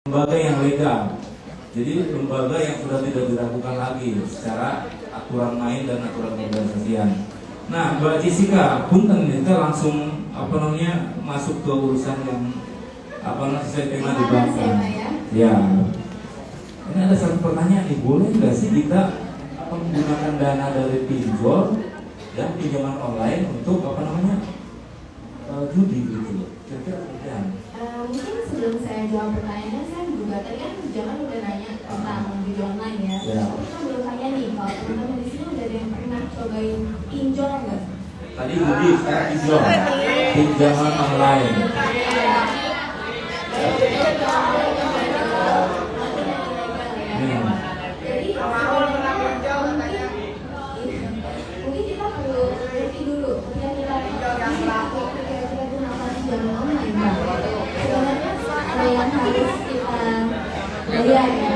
lembaga yang legal. Jadi lembaga yang sudah tidak diragukan lagi secara aturan main dan aturan organisasian. Nah, Mbak Jessica, punten kita langsung masuk ke urusan yang sesuai tema dibahas. Ya. Ini ada satu pertanyaan nih, boleh nggak sih kita menggunakan dana dari pinjol dan pinjaman online untuk judi gitu? Kira-kira mungkin sebelum saya jawab pertanyaannya, saya juga tadi kan jangan udah nanya tentang judi online ya. Kita belum tanya nih, kalau teman-teman di sini udah ada yang pernah cobain pinjol nggak? Tadi judi, sekarang pinjol, pinjaman online. Jadi mungkin kita perlu ngerti dulu ketika kita gunakan pinjaman online. Sebenarnya ada yang harus kita bayar ya.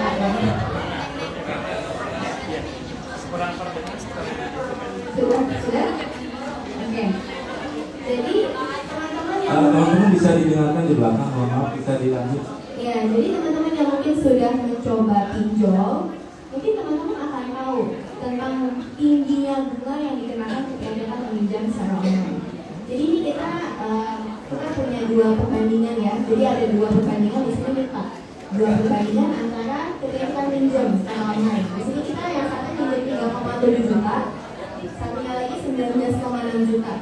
Sudah? Oke. Jadi teman-teman bisa didengarkan di belakang, maaf kita dilanjut. Ya, jadi teman-teman yang mungkin sudah mencoba pinjol, mungkin teman-teman akan tahu tentang tingginya bunga yang dikenakan ketika kita meminjam secara online. Jadi ini kita punya dua perbandingan ya. Jadi ada dua perbandingan di sini nih Pak. Dua perbandingan antara ketika kita pinjam secara online. Di sini kita yang satu pinjam 3,7 juta, satunya lagi 19,6 juta.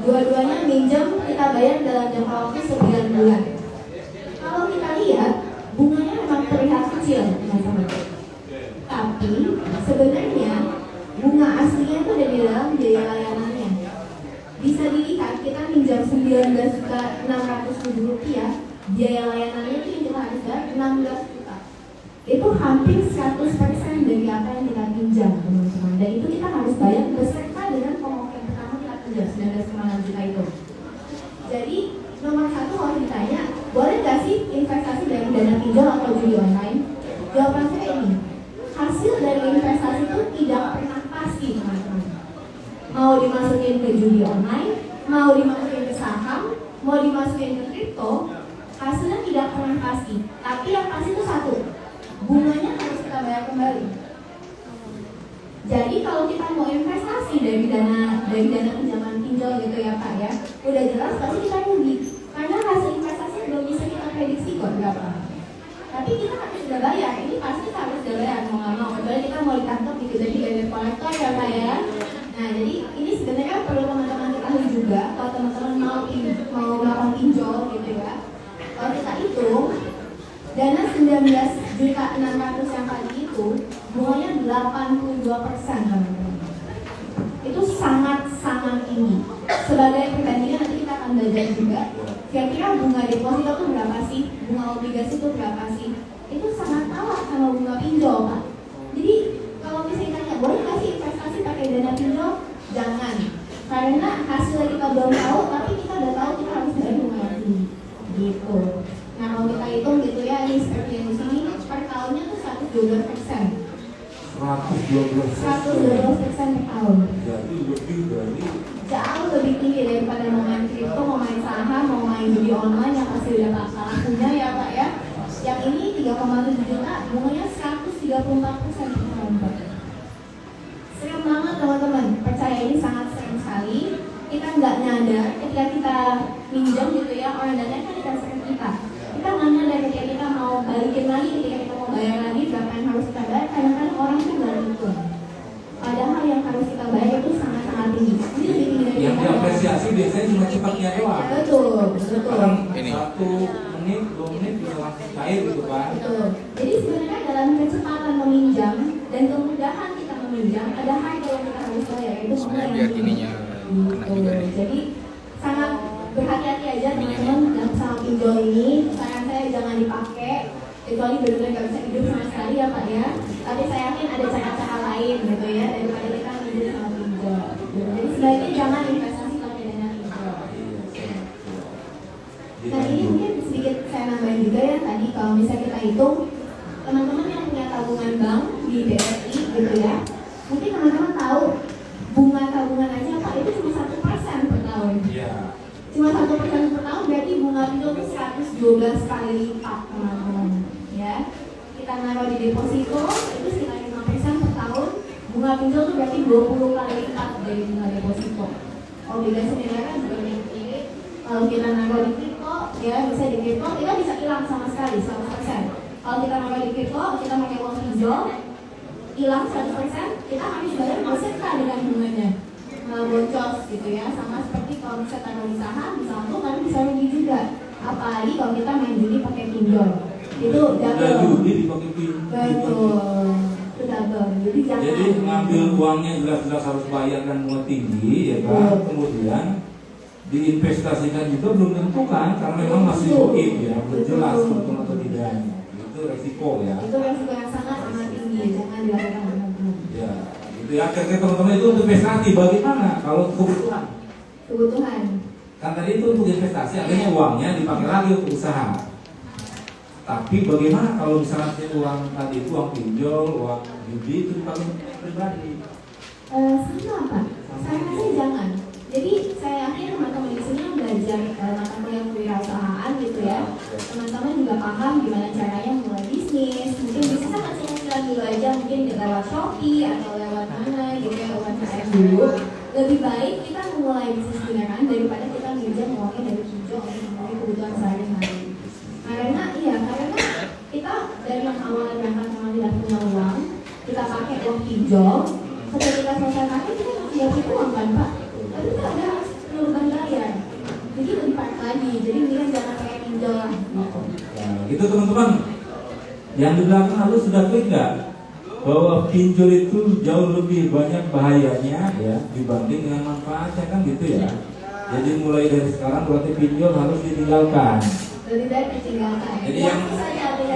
Dua-duanya minjam kita bayar dalam jangka waktu 9 bulan. Kalau kita lihat bunganya memang terlihat kecil, teman-teman. Tapi sebenarnya bunga aslinya itu ada di dalam biaya layanannya. Bisa dilihat kita minjam 19.600.000 rupiah, biaya layanannya itu yang kita harus bayar 16 juta. Itu hampir 100% dari apa yang kita pinjam, teman-teman. Dan itu kita harus bayar beserta dengan pengokir pertama kita pinjam 19,6 juta itu. Jadi nomor satu kalau ditanya, boleh nggak sih investasi dari dana pinjol atau judi online? Jawaban saya ini, hasil dari investasi itu tidak pernah pasti, teman-teman. Mau dimasukin ke judi online, mau dimasukin ke saham, mau dimasukin ke kripto, hasilnya tidak pernah pasti. Tapi yang pasti itu satu, bunganya harus kita bayar kembali. Jadi kalau kita mau investasi dari dana pinjaman pinjol gitu ya Pak ya, udah jelas pasti kita rugi karena hasil investasi belum bisa kita prediksi kok berapa. Tapi kita harus sudah bayar, ini pasti kita harus sudah bayar mau nggak mau. Kecuali kita mau ditangkap jadi debt collector ya Pak ya. Nah jadi ini sebenarnya perlu teman-teman ketahui juga kalau teman-teman mau melakukan pinjol gitu ya. Kalau kita hitung dana 19.600.000 yang tadi itu bunganya 82% teman-teman. Itu sangat-sangat tinggi. Sebagai perbandingan nanti kita akan belajar juga kira-kira bunga deposito itu berapa sih, bunga obligasi itu berapa sih. Itu sangat kalah sama bunga pinjol Pak. Jadi kalau misalnya tanya boleh nggak sih investasi pakai dana pinjol? Jangan, karena hasilnya kita belum tahu, tapi kita udah tahu kita harus bayar bunga yang tinggi gitu. Nah kalau kita hitung gitu ya, ini seperti yang di sini per tahunnya tuh 112%. 112% per tahun. Jadi lebih dari jauh lebih tinggi daripada mau main kripto, mau main saham, mau main judi online yang pasti udah tak salah punya ya Pak ya. Yang ini 3,7 juta, bunganya 134% per tahun Pak. Serem banget teman-teman, percaya ini sangat serem sekali. Kita nggak nyadar ketika kita minjam gitu ya, orang dananya kan transfer kita. Kita nggak nyadar ketika kita mau balikin lagi, ketika kita mau bayar lagi berapa yang harus kita bayar. Kadang-kadang orang tuh nggak hitung. Padahal yang harus kita bayar itu sangat-sangat tinggi. Ini lebih tinggi dari yang diapresiasi biasanya cuma cepatnya doang. Betul. Orang 1 menit, 2 menit bisa langsung cair gitu kan. Betul. Jadi sebenarnya dalam kecepatan meminjam dan kemudahan kita meminjam ada harga yang kita harus bayar, itu bunga yang tinggi. Jadi sangat berhati-hati aja teman-teman dalam sama pinjol ini. Saran saya jangan dipakai kecuali benar-benar nggak bisa hidup sama sekali ya Pak ya. Tapi saya yakin ada cara-cara lain gitu ya daripada kita minjam sama pinjol. Jadi sebaiknya jangan investasi pakai dana pinjol. Nah ini mungkin sedikit saya nambahin juga ya tadi kalau misalnya kita hitung teman-teman yang punya tabungan bank di BRI gitu ya, mungkin teman-teman tahu bunga tabungan aja Pak itu cuma 1% per tahun. Cuma 1% per tahun berarti bunga pinjol itu 112 kali lipat teman-teman. naruh di deposito itu sekitar 5% per tahun. Bunga pinjol itu berarti 20 kali lipat dari bunga deposito. Obligasi negara juga mirip. Kalau kita naruh di kripto, ya bisa di kripto, kita bisa hilang sama sekali 100%. Kalau kita naruh di kripto, kita pakai uang pinjol, hilang 100%, kita harus bayar beserta dengan bunganya. Boncos gitu ya, sama seperti kalau misalnya taruh di saham, bisa untung tapi bisa rugi juga. Apalagi kalau kita main judi pakai pinjol, itu double. Judi dipakai pinjol. Betul, itu double. Jadi jangan. Jadi ngambil uangnya jelas-jelas harus bayarkan bunga tinggi, ya kan? Kemudian diinvestasikan juga belum tentu kan, karena memang masih goib ya, belum jelas untung atau tidak. Itu resiko ya. Itu resiko yang sangat tinggi, jangan dilakukan teman-teman. Ya. Ya, akhirnya teman-teman itu untuk investasi bagaimana kalau kebutuhan? Kan tadi itu untuk investasi, artinya uangnya dipakai lagi untuk usaha. Tapi bagaimana kalau misalnya uang tadi itu uang pinjol, uang judi itu dipakai pribadi? Sama Pak, saya rasa jangan. Jadi saya yakin teman-teman di sini yang belajar mata kuliah kewirausahaan gitu ya. Teman-teman juga paham gimana caranya mulai bisnis. Mungkin bisa kecil-kecilan dulu aja, mungkin lewat Shopee atau lewat mana gitu ya, lewat KM dulu. Lebih baik kita memulai bisnis beneran daripada kita minjam uangnya dari pinjol untuk memenuhi kebutuhan sehari-hari. Karena kita dari yang awalnya berangkat memang tidak punya uang, kita pakai uang pinjol. Setelah kita selesai pakai, kita masih punya uang kan Pak? Tapi kita ada penurunan bayar. Jadi lebih parah lagi. Jadi mendingan jangan pakai pinjol lah. Nah, gitu teman-teman. Yang di belakang lalu sudah klik nggak bahwa pinjol itu jauh lebih banyak bahayanya ya dibanding dengan manfaatnya kan gitu ya. Jadi mulai dari sekarang berarti pinjol harus ditinggalkan. Lebih baik ditinggalkan. Jadi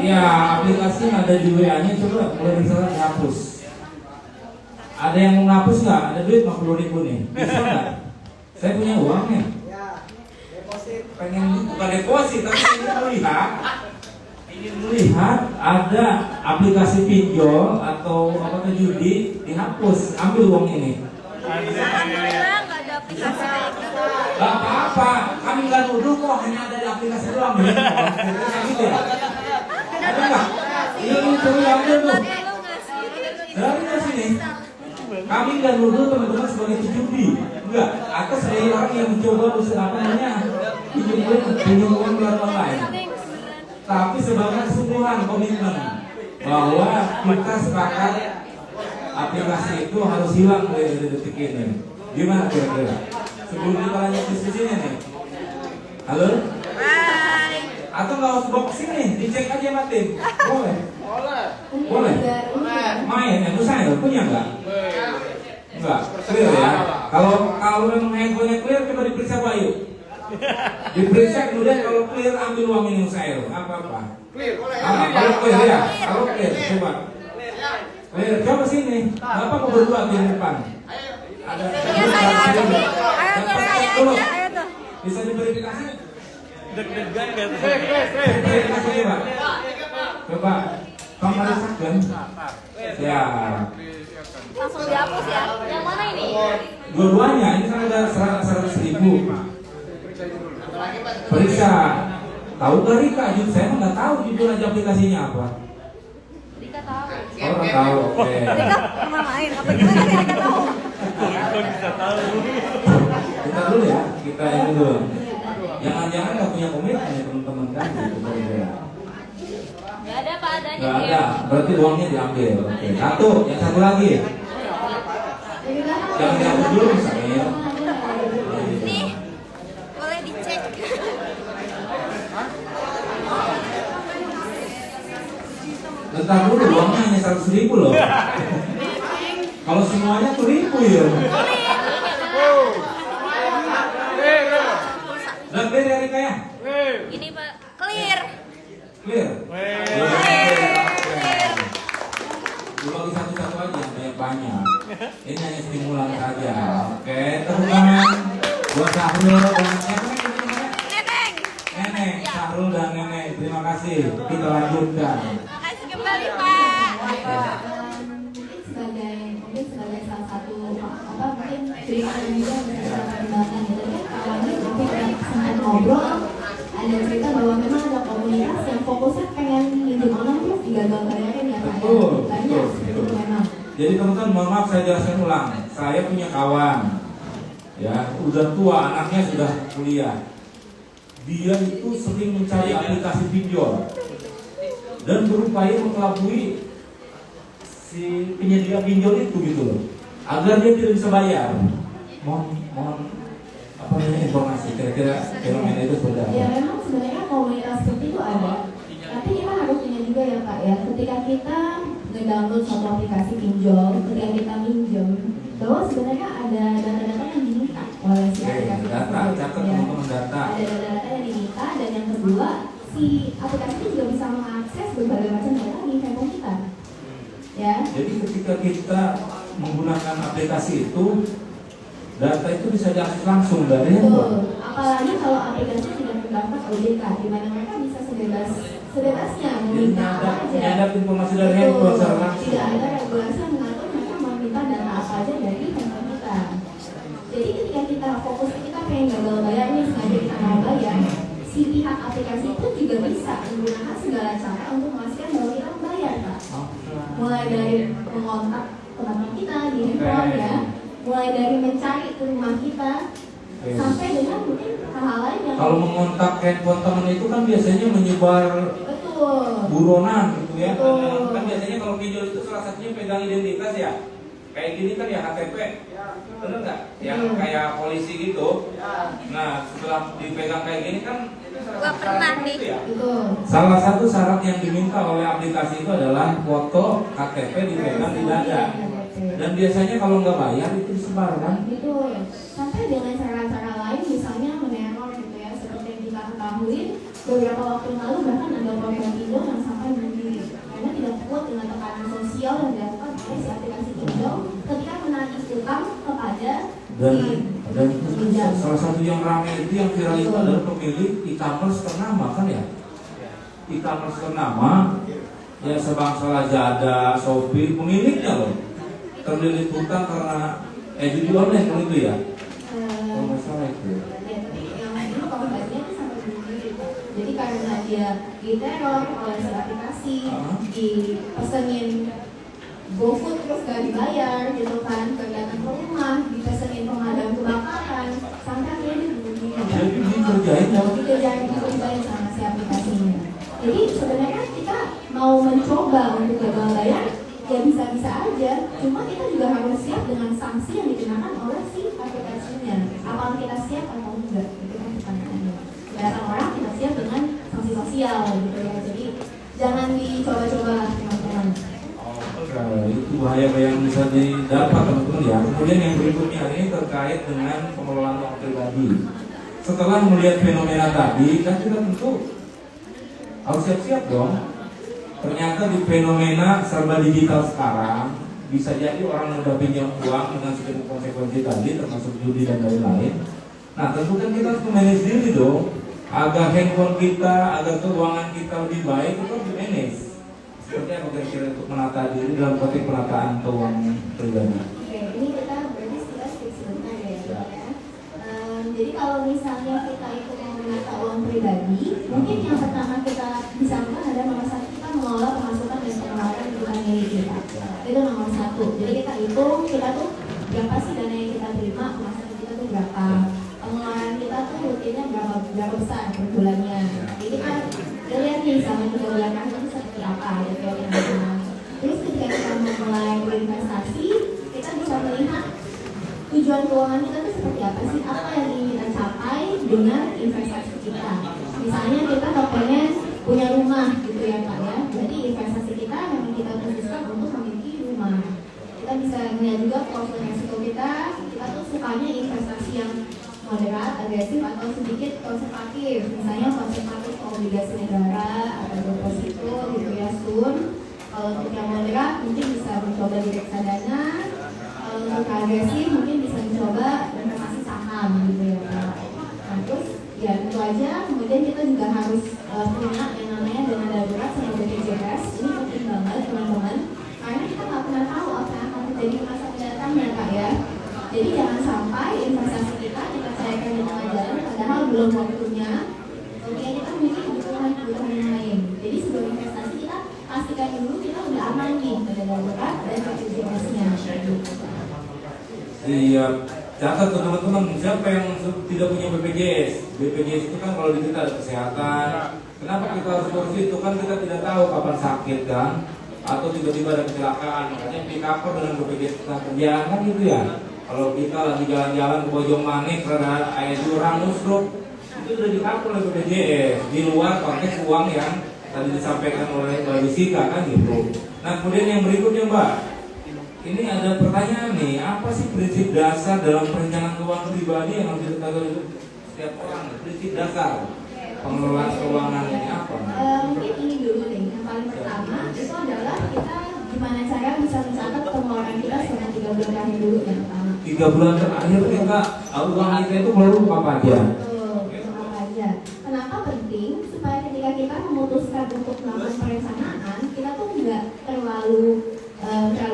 yang aplikasi ada di WA-nya coba mulai dari sekarang dihapus. Ada yang mau ngapus nggak? Ada duit 50.000 nih. Bisa nggak? Saya punya uangnya. Pengen bukan deposit tapi ingin melihat ada aplikasi pinjol atau apa judi dihapus. Ambil uang ini. Alhamdulillah nggak ada aplikasi kayak gitu. Gak apa-apa. Kami nggak nuduh kok hanya ada di aplikasi doang. Gitu ya? Ada nggak? Ini coba ambil tuh. Dari sini. Kami nggak nuduh teman-teman sebagai judi, enggak. Atau sebagai orang yang mencoba apa namanya pinjam uang melalui online. Tapi sebagai kesungguhan komitmen bahwa kita sepakat aplikasi itu harus hilang dari detik ini. Gimana kira-kira? Sebelum kita lanjut diskusinya nih. Halo? Hai. Atau nggak usah bawa kesini, dicek aja matiin. Boleh? Boleh? Main, itu saya punya nggak? Enggak, clear ya. Kalau memang handphonenya clear, coba diperiksa Pak Ayu. Diperiksa kemudian kalau clear ambil uang ini saya. Apa-apa? Clear, boleh. Kalau clear ya, kalau clear coba. Clear, coba sini. Bapak mau berdua di depan. Ada. Iya saya aja nih. Ayo saya aja, ayo tuh. Bisa diverifikasi? Deg-degan gak tuh? Verifikasi coba. Coba. Kamar sakit. Ya. Langsung dihapus ya. Yang mana ini? Dua-duanya ini kan ada 100.000. Periksa. Tahu gak Rika? Saya nggak tahu judul aja aplikasinya apa. Rika tahu. Orang tahu. Oke. Rika pernah main. Apa gimana sih Rika tahu? Kok bisa tahu? Kita dulu ya. Kita ini dulu. Jangan-jangan nggak punya komitmen ya teman-teman kan? Gak ada Pak adanya. Nggak ada. Berarti uangnya diambil. Oke. Satu. Yang satu lagi. Jangan dihapus dulu misalnya. Nih, boleh dicek. Bentar dulu, uangnya hanya 100.000 loh. Kalau semuanya 1.000 ya. Dan clear ya Rika ya? Ini Pak, clear. Clear? Dibagi satu-satu aja, banyak-banyak. Ini hanya stimulan saja. Oke, tepuk tangan buat Sahrul dan Nenek. Sahrul dan Nenek, terima kasih. Kita lanjutkan. Makasih kembali Pak. Sebagai salah satu mungkin cerita juga bisa perkembangan gitu ya. Awalnya kita sempat ngobrol, ada cerita bahwa memang ada komunitas yang fokusnya pengen pinjam online terus digagal-gagalin Betul, banyak betul, itu betul. memang. Jadi teman-teman, mohon maaf saya jelaskan ulang. Saya punya kawan, ya udah tua, anaknya sudah kuliah. Dia itu sering mencari aplikasi pinjol dan berupaya mengelabui si penyedia pinjol itu gitu loh, agar dia tidak bisa bayar. Mohon apa namanya informasi kira-kira fenomena itu seperti apa? Ya memang sebenarnya komunitas seperti itu ada, tapi kita harus ingat juga ya Pak ya, ketika kita nge-download suatu aplikasi pinjol, ketika kita minjem, bahwa sebenarnya ada data-data yang diminta oleh si aplikasi Data, tersebut. catat Ya. teman-teman data. Ada data-data yang diminta, dan yang kedua, si aplikasi itu juga bisa mengakses berbagai macam data di handphone kita. Ya. Jadi ketika kita menggunakan aplikasi itu, data itu bisa diakses langsung dari handphone. Betul. Apalagi kalau aplikasi tidak terdaftar OJK, di mana mereka bisa sebebasnya meminta apa aja. Menyadap informasi dari handphone secara langsung. Tidak ada regulasi yang mengatur mereka meminta data apa aja dari handphone kita. Jadi ketika kita fokus, kita pengen gagal bayar nih, sengaja kita mau bayar, si pihak aplikasi itu juga bisa menggunakan segala cara untuk memastikan bahwa kita membayar, Pak. Mulai dari mengontak teman kita di handphone ya, mulai dari mencari ke rumah kita, sampai dengan mungkin hal-hal lain yang kalau mengontak handphone teman itu kan biasanya menyebar betul. buronan gitu ya. Betul. Kan biasanya kalau pinjol itu salah satunya pegang identitas ya. Kayak gini kan ya KTP. Bener nggak? Yang kayak polisi gitu. Nah, setelah dipegang kayak gini kan itu salah Gua satu pernah syarat nih. itu ya. Betul. Salah satu syarat yang diminta oleh aplikasi itu adalah foto KTP dipegang di dada. Dan biasanya kalau nggak bayar itu disebar kan? Betul. Sampai dengan cara-cara lain, misalnya meneror gitu ya, seperti yang kita ketahui beberapa waktu yang lalu bahkan ada program pinjol yang sampai bunuh diri karena tidak kuat dengan tekanan sosial yang dilakukan oleh si aplikasi pinjol ketika menagih utang kepada Dan pinjam. salah satu yang ramai itu yang viral itu adalah pemilik e-commerce ternama kan ya? E-commerce ternama ya sebangsa Lazada, Shopee, pemiliknya loh terlilit hutang karena judi online kan itu ya? Kalau nggak salah itu. Ya, tapi yang dulu korbannya itu sampai bunuh diri, Pak. Jadi karena dia diteror oleh si aplikasi, dipesenin GoFood terus gak dibayar gitu kan, datang ke rumah, dipesenin pemadam kebakaran, sampai akhirnya dia bunuh diri. Jadi dikerjain ya? Dikerjain dibayar sama si aplikasinya. Jadi sebenarnya kita mau mencoba untuk gagal bayar, ya bisa-bisa aja. Cuma kita juga harus siap dengan sanksi yang dikenakan oleh si aplikasinya. Apakah kita siap atau enggak? Itu kan pertanyaannya. Beberapa orang kita siap dengan sanksi sosial gitu ya. Jadi jangan dicoba-coba lah teman-teman. Nah, itu bahaya yang bisa didapat teman-teman ya. Kemudian yang berikutnya ini terkait dengan pengelolaan uang pribadi. Setelah melihat fenomena tadi, kan kita tentu harus siap-siap dong. Ternyata di fenomena serba digital sekarang bisa jadi orang mudah pinjam uang dengan segala konsekuensi tadi, termasuk judi dan lain-lain. Nah, tentu kan kita harus memanage diri dong, agar handphone kita, agar keuangan kita lebih baik, itu harus di-manage. Seperti apa kira-kira untuk menata diri dalam konteks penataan keuangan pribadi? Oke, ini kita berarti sekilas sebentar ya. Jadi kalau misalnya kita itu mau menata uang pribadi, mungkin yang pertama kita bisa lakukan adalah nomor satu, kita mengelola pemasukan dan pengeluaran bukan milik kita. Itu nomor satu. Jadi kita hitung kita tuh berapa sih dana yang kita terima, pemasukan kita tuh berapa, pengeluaran kita tuh rutinnya berapa besar per bulannya. Jadi kita lihat nih sama 3 bulan terakhir itu seperti apa gitu ya teman-teman. Terus ketika kita mulai berinvestasi, kita bisa melihat tujuan keuangan kita itu seperti apa sih, apa yang ingin kita capai dengan investasi kita. Misalnya kita pengen punya rumah gitu ya Pak ya, berarti investasi kita memang kita khususkan untuk memiliki rumah. Kita bisa melihat juga profil resiko kita tuh sukanya investasi yang moderat, agresif, atau sedikit konservatif. Misalnya konservatif obligasi negara atau deposito gitu ya Sun. Kalau untuk yang moderat mungkin bisa mencoba di reksadana. Kalau untuk agresif mungkin bisa mencoba investasi saham gitu ya Pak. Nah terus ya tentu aja kemudian kita juga harus punya yang namanya dana darurat sama BPJS. Ini penting banget teman-teman, karena kita nggak pernah tahu apa yang akan terjadi di masa mendatang ya Pak ya. Jadi jangan sampai investasi kita cairkan di tengah jalan padahal belum waktunya. Kemudian kita memiliki kebutuhan yang lain. Jadi sebelum investasi kita pastikan dulu kita udah aman lagi dana darurat dan BPJS-nya. Iya, catat tuh teman-teman, siapa yang tidak punya BPJS? BPJS itu kan kalau di kita ada kesehatan. Kenapa kita harus ngurus itu? Kan kita tidak tahu kapan sakit kan, atau tiba-tiba ada kecelakaan. Makanya di cover dengan BPJS kerjaan kan gitu ya. Kalau kita lagi jalan-jalan ke Bojongmanik karena air jurang musruk, itu sudah di cover oleh BPJS. Di luar konteks uang yang tadi disampaikan oleh Mbak Jessica kan gitu. Nah kemudian yang berikutnya Mbak. Ini ada pertanyaan nih, apa sih prinsip dasar dalam perencanaan keuangan pribadi yang harus diketahui setiap orang? Prinsip dasar pengelolaan keuangan ini apa? Mungkin ini dulu nih, yang paling pertama itu adalah kita gimana cara bisa mencatat pengeluaran kita selama 3 bulan terakhir dulu yang pertama. 3 bulan terakhir kita uang kita itu keluar apa aja? Apa aja? Kenapa penting? Supaya ketika kita memutuskan untuk melakukan perencanaan, kita tuh nggak terlalu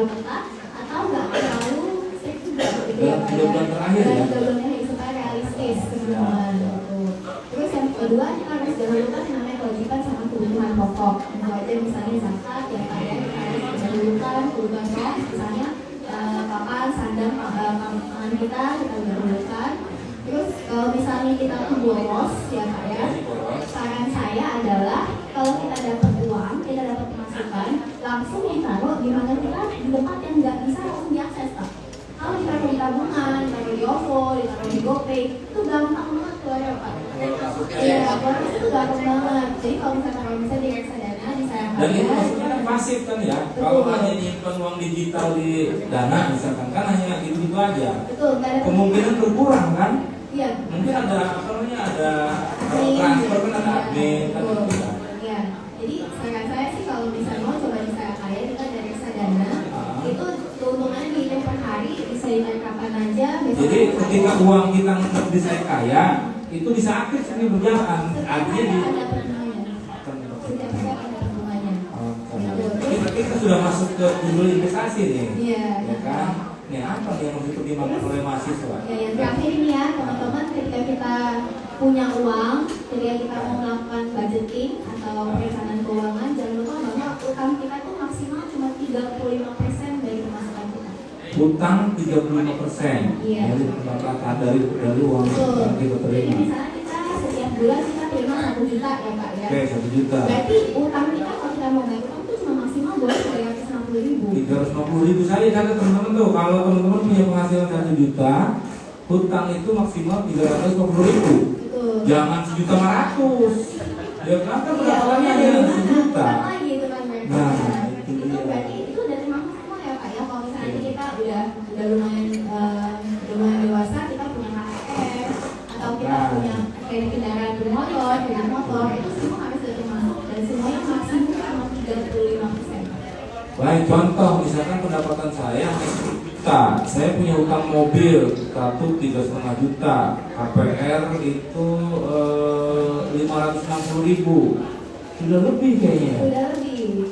ketat atau nggak terlalu strict juga gitu ya. Dalam 3 bulan terakhir ya? 3 bulan terakhir supaya realistis teman-teman. Terus yang kedua kita harus dahulukan yang namanya kewajiban sama kebutuhan pokok. Itu aja misalnya zakat ya Pak ya, kita harus dahulukan kebutuhan pokok misalnya papan, sandang, pangan kita dahulukan. Terus kalau misalnya kita boros ya Pak ya, saran saya adalah kalau kita dapat uang, kita dapat pemasukan, langsung ditaruh di mana kita di tempat yang nggak bisa langsung diakses Pak. Kalau ditaruh di tabungan, ditaruh di OVO, ditaruh di GoPay, itu gampang banget keluarnya Pak. Iya, boros itu gampang banget. Jadi kalau misalnya di reksadana, di saya Dan itu maksudnya kan pasif kan ya? Kalau hanya nyimpan uang digital di Dana misalkan kan hanya itu aja. Betul, nggak ada Kemungkinan berkurang kan? Iya. Mungkin ada apa namanya ada transfer kan ada admin kan gitu kan? Iya. Jadi saran saya sih kalau misalnya mau coba di saya kaya kita dari reksadana itu keuntungannya dihitung per hari bisa ditarik kapan aja. Jadi ketika uang kita di saya kaya itu bisa aktif sendiri berjalan. Artinya di ada perlindungannya. Setiap hari ada perlindungannya. Berarti kita sudah masuk ke judul investasi nih. Iya. Ya kan? Ini apa nih yang harus dipertimbangkan oleh mahasiswa? Ya, yang terakhir ini ya teman-teman, ketika kita punya uang, ketika kita mau melakukan budgeting atau perencanaan keuangan, jangan lupa bahwa utang kita itu maksimal cuma 35% dari pemasukan kita. Utang 35%. Iya. Dari pendapatan dari uang Betul. yang kita Jadi terima. misalnya kita setiap bulan kita terima 1 juta ya Pak ya. Oke, 1 juta. Berarti utang kita kalau kita mau bayar utang itu cuma maksimal boleh 360.000. 350.000 saja catat teman-teman tuh. Kalau teman-teman punya penghasilan 1 juta, hutang itu maksimal 350.000. Betul. Jangan 1.500.000. Ya kan pendapatannya hanya 1 juta. Lagi itu kan berarti. Nah, itu berarti itu udah termasuk semua ya Pak ya. Kalau misalnya kita udah lumayan dewasa, kita punya KPR atau kita punya kredit kendaraan bermotor, kredit motor, itu semua harus sudah termasuk dan semuanya maksimum cuma 35%. Baik, contoh misalkan pendapatan saya 1 juta, saya punya hutang mobil 3,5 juta, KPR itu 560.000, sudah lebih kayaknya. Sudah lebih.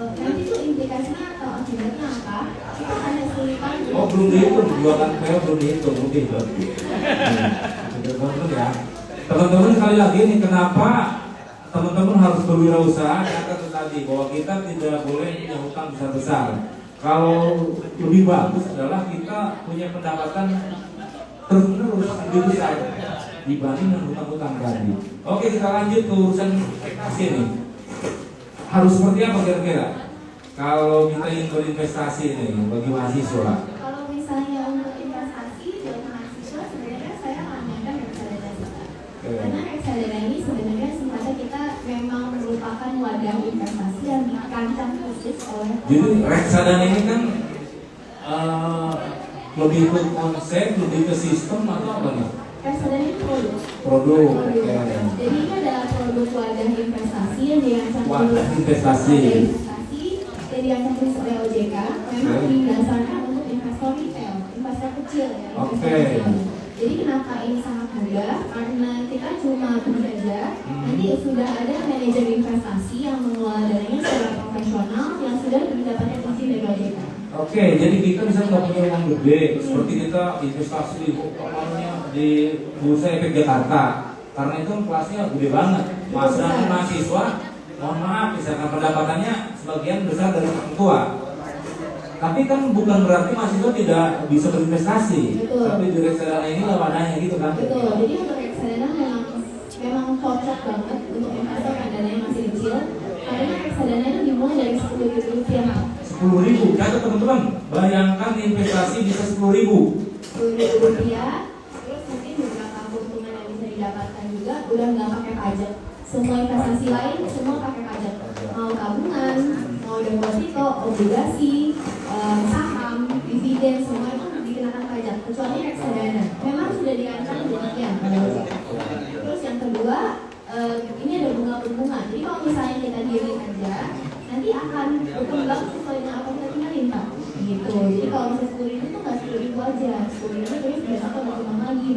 Nanti tuh implikasinya atau akibatnya apa? Kita hanya kesulitan. Oh belum dihitung, jualan PO belum dihitung, lebih berarti. Teman-teman ya, teman-teman sekali lagi nih kenapa teman-teman harus berwirausaha? Kata tadi bahwa kita tidak boleh punya hutang besar-besar. Kalau lebih bagus adalah kita punya pendapatan terus-menerus lebih besar dibanding dengan hutang-hutang tadi. Oke, kita lanjut ke urusan investasi nih. Harus seperti apa kira-kira kalau kita ingin berinvestasi nih bagi mahasiswa? Kalau misalnya untuk investasi buat mahasiswa sebenarnya saya menyarankan reksadana Pak. Karena reksadana ini sebenarnya sifatnya kita memang merupakan wadah investasi yang dirancang khusus oleh. Jadi reksadana ini kan lebih ke konsep, lebih ke sistem atau apa nih? Reksadana itu produk. Produk. Jadi ini adalah produk wadah investasi yang dirancang Wadah investasi. yang dirancang khusus oleh OJK. Memang didasarkan untuk investor retail, investor kecil ya. Oke. Jadi kenapa ini sangat mudah? Karena kita cuma beli aja. Nanti sudah ada manajer investasi yang mengelola dananya secara profesional yang sudah mendapatkan izin dari OJK. Oke, jadi kita bisa nggak punya uang gede, seperti kita investasi di Bursa Efek Jakarta, karena itu kelasnya gede banget. Mahasiswa mohon maaf misalkan pendapatannya sebagian besar dari orang tua. Tapi kan bukan berarti mahasiswa tidak bisa berinvestasi. Betul. Tapi di reksadana ini wadahnya gitu kan. Betul. Jadi untuk reksadana memang cocok banget untuk investor yang dananya masih kecil. Karena reksadana itu dimulai dari 10.000 rupiah. 10.000, catat teman-teman. Bayangkan investasi bisa 10.000. 10.000 rupiah. Terus mungkin beberapa keuntungan yang bisa didapatkan juga udah nggak pakai pajak. Semua investasi lain semua pakai pajak. Mau tabungan, mau deposito, obligasi, saham, dividen, semua itu dikenakan pajak. Kecuali reksadana. Memang sudah dirancang demikian. Terus yang kedua, ini ada bunga-bunga. Jadi kalau misalnya kita diamin aja, nanti akan berkembang sesuai dengan apa yang kita tinggalin, Pak. Gitu. Jadi kalau misalnya 10.000 itu nggak 10.000 aja, 10.000 terus besok berkembang lagi.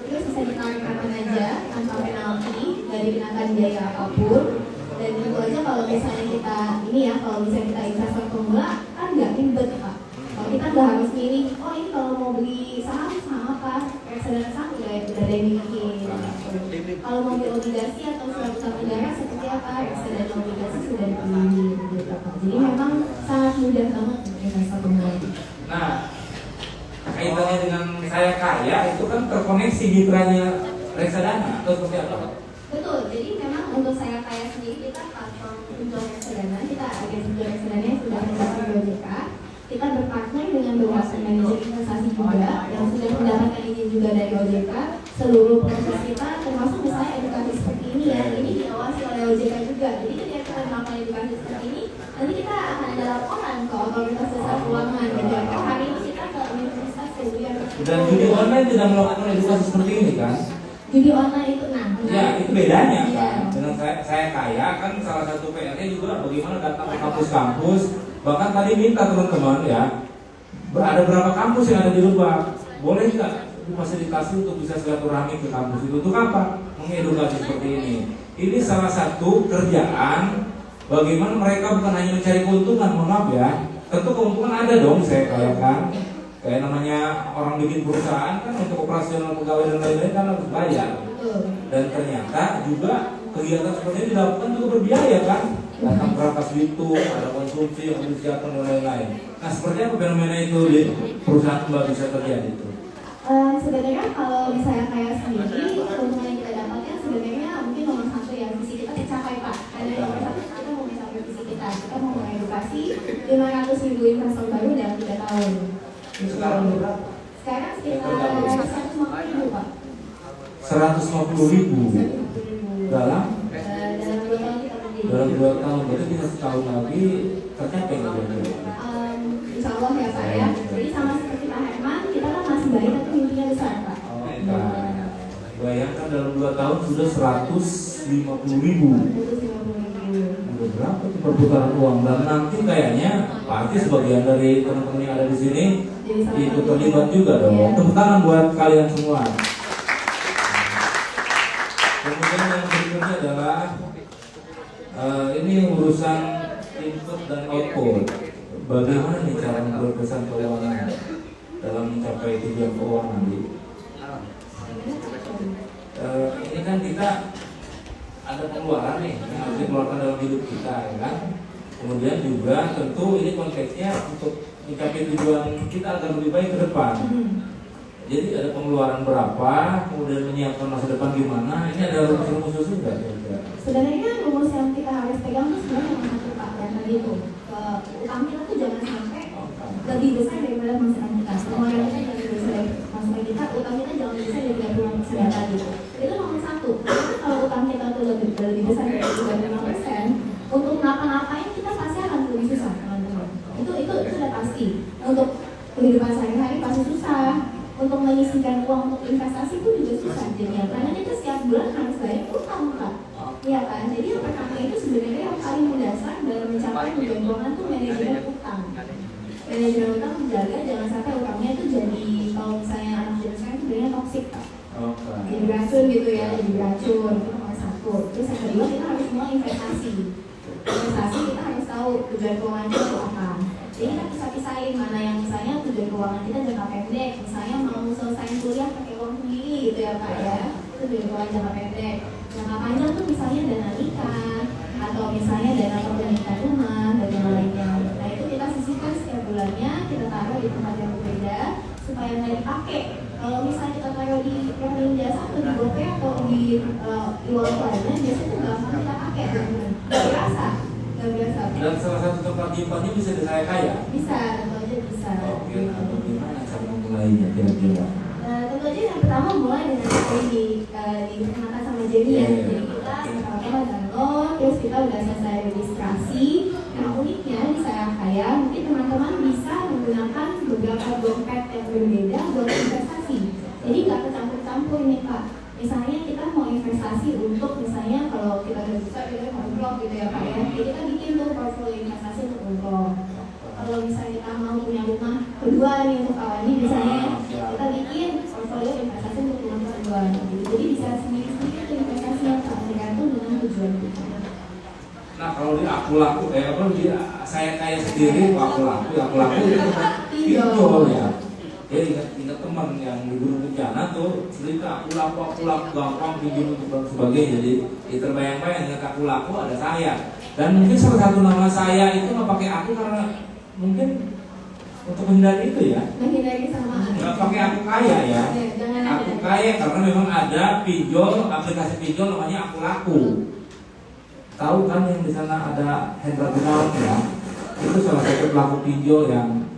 Terus bisa ditarik kapan aja tanpa penalti, nggak dikenakan biaya apapun. Dan tentu aja kalau misalnya kita kalau misalnya kita investor pemula kan nggak ribet, Pak. Kalau kita nggak harus milih, oh ini kalau mau beli saham apa, reksadana saham udah ada yang bikin. Kalau mau beli obligasi atau surat utang negara seperti apa, reksadana obligasi sudah dipilih gitu, Pak. Jadi memang sangat mudah banget untuk investor pemula. Nah, kaitannya dengan saya kaya itu kan terkoneksi mitranya reksadana atau seperti apa, Pak? Betul. Jadi memang untuk saya kaya sendiri kita platform pinjol reksadana, kita agen pinjol reksadana yang sudah terdaftar di OJK. Kita berpartner dengan beberapa manajer investasi juga yang sudah mendapatkan izin juga dari OJK. Seluruh proses kita termasuk misalnya edukasi seperti ini ya, ini diawasi oleh OJK juga. Jadi ketika kita melakukan edukasi seperti ini, nanti kita akan ada laporan ke otoritas jasa keuangan gitu. Hari ini kita ke universitas kemudian. Dan judi online tidak melakukan edukasi seperti ini kan? Judi online itu Ya, itu bedanya Iya. kan. Dengan saya kaya kan salah satu PR-nya juga bagaimana datang ke kampus-kampus. Bahkan tadi minta teman-teman ya, ada berapa kampus yang ada di Lebak, boleh nggak difasilitasi untuk bisa silaturahmi ke kampus itu? Untuk apa? Mengedukasi seperti ini. Ini salah satu kerjaan bagaimana mereka bukan hanya mencari keuntungan, mohon maaf ya. Tentu keuntungan ada dong, saya kaya kan. Kayak namanya orang bikin perusahaan kan untuk operasional pegawai dan lain-lain kan harus bayar. Dan ternyata juga kegiatan seperti ini dilakukan juga berbiaya kan. Datang berangkas itu, ada konsumsi yang harus disiapkan dan lain-lain. Nah seperti apa fenomena itu di perusahaan Mbak bisa terjadi itu? Sebenarnya kalau misalnya kayak sendiri, keuntungan yang kita dapatkan sebenarnya mungkin nomor satu ya visi kita tercapai, Pak. Karena nomor satu kita mau mencapai visi kita mau mengedukasi 500.000 investor baru dalam 3 tahun. Sekarang berapa? Sekarang sekitar 150.000, Pak. 150.000 dalam 2 tahun kita berdiri. dalam 2 tahun, berarti bisa setahun lagi tercapai nggak kira-kira? Insya Allah ya, Pak ya. Jadi sama seperti Pak Herman, kita kan masih bayi tapi mimpinya besar, Pak. Nah, bayangkan dalam 2 tahun sudah 150.000. 150.000. Udah berapa tuh perputaran uang? Dan nanti kayaknya pasti sebagian dari teman-teman yang ada di sini ikut terlibat juga dong. Iya. Tepuk tangan buat kalian semua. Kemudian yang berikutnya adalah ini urusan input dan output. Bagaimana nih cara memperbesan keuangan dalam mencapai tujuan keuangan di? Ini kan kita ada pengeluaran nih yang harus dikeluarkan dalam hidup kita, ya kan? Kemudian juga tentu ini konteksnya untuk mencapai tujuan kita agar lebih baik ke depan. Jadi ada pengeluaran berapa, kemudian menyiapkan masa depan gimana? Ini ada rumus khusus nggak? Sebenarnya rumus yang kita harus pegang itu sebenarnya yang satu, Pak, dan tadi itu utang kita tuh jangan sampai lebih besar daripada masukan kita. Pengeluaran kita lebih besar dari masukan kita, utang kita jangan besar dari 30% tadi. Itu nomor satu. Karena kalau utang kita tuh lebih besar dari 35%, untuk ngapa-ngapain kita pasti akan lebih susah, teman-teman. Itu sudah pasti. Untuk kehidupan sehari-hari pasti susah. Untuk menyisihkan uang untuk investasi pun juga susah jadinya. Karena kita setiap bulan harus bayar utang, Pak. Iya kan? Jadi yang pertama itu sebenarnya yang paling mendasar dalam mencapai tujuan keuangan itu manajemen utang. Manajemen utang menjaga jangan sampai utangnya itu jadi kalau misalnya anak jenis sekarang itu sebenarnya toksik, Pak. Jadi beracun gitu ya, jadi beracun itu nomor satu. Terus yang kedua kita harus mulai investasi. Investasi kita harus tahu tujuan keuangan kita itu apa. Jadi kita bisa pisahin mana yang misalnya tujuan keuangan kita jangka pendek, misalnya mau selesai kuliah pakai uang sendiri gitu ya, Pak ya. Itu tujuan keuangan jangka pendek. Jangka panjang tuh misalnya dana nikah, atau misalnya dana kepemilikan rumah dan yang lainnya. Nah itu kita sisihkan setiap bulannya, kita taruh di tempat yang berbeda supaya nggak dipakai. Kalau misalnya kita taruh di rekening jasa atau di GoPay atau di e-wallet lainnya, biasanya itu nggak akan kita pakai, nggak berasa. Dan salah satu tempat nyimpannya bisa di saya kaya. Bisa, tentu aja bisa. Oke, nah bagaimana cara memulainya kira-kira? Tentu aja yang pertama mulai dengan diperkenalkan sama Jenny ya. Jadi kita pertama download, terus kita udah selesai registrasi. Nah uniknya di Saya Kaya, mungkin teman-teman bisa menggunakan beberapa dompet yang berbeda buat investasi. Jadi nggak kecampur-campur nih Pak. Misalnya kita mau investasi untuk misalnya kalau kita udah bisa kita mau umroh gitu ya Pak ya. Jadi kita bikin tuh portfolio investasi untuk umroh. Kalau misalnya kita mau punya rumah kedua nih untuk awalnya misalnya kita bikin portfolio investasi untuk rumah kedua. Jadi bisa sendiri-sendiri tuh investasinya Pak, tergantung dengan tujuan kita. Nah kalau di aku laku Saya Kaya sendiri aku laku itu pinjol ya. Jadi ingat teman yang di Gunung Bencana tuh cerita aku laku gampang pinjam untuk dan sebagainya. Jadi terbayang-bayang ingat aku laku ada saya. Dan mungkin salah satu nama saya itu nggak pakai aku karena mungkin untuk menghindari itu ya. Menghindari kesamaan. Nggak pakai aku kaya ya. Aku kaya karena memang ada aplikasi pinjol namanya aku laku. Tahu kan yang di sana ada Hendra Gunawan ya. Itu salah satu pelaku pinjol yang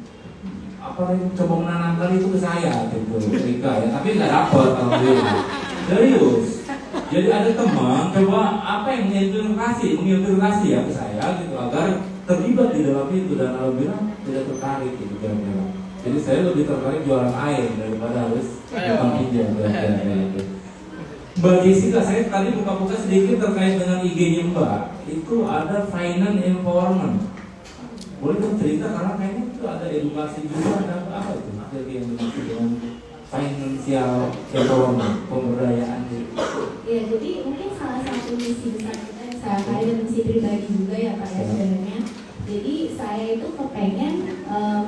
coba menanamkan itu ke saya gitu, Rika ya, tapi nggak dapet alhamdulillah. Serius. Jadi ada teman coba menginspirasi ya ke saya gitu agar terlibat di dalam itu dan alhamdulillah tidak tertarik gitu kira-kira. Jadi saya lebih tertarik jualan air daripada harus pinjol. Mbak Jessica, saya tadi buka-buka sedikit terkait dengan IG-nya Mbak. Itu ada finance empowerment. Boleh dong cerita karena kayaknya itu ada edukasi juga, ada apa itu? Jadi yang dimaksud dengan financial empowerment, pemberdayaan diri. Ya, jadi mungkin salah satu misi besar kita yang Saya Kaya dan misi pribadi juga ya Pak ya sebenarnya. Jadi saya itu kepengen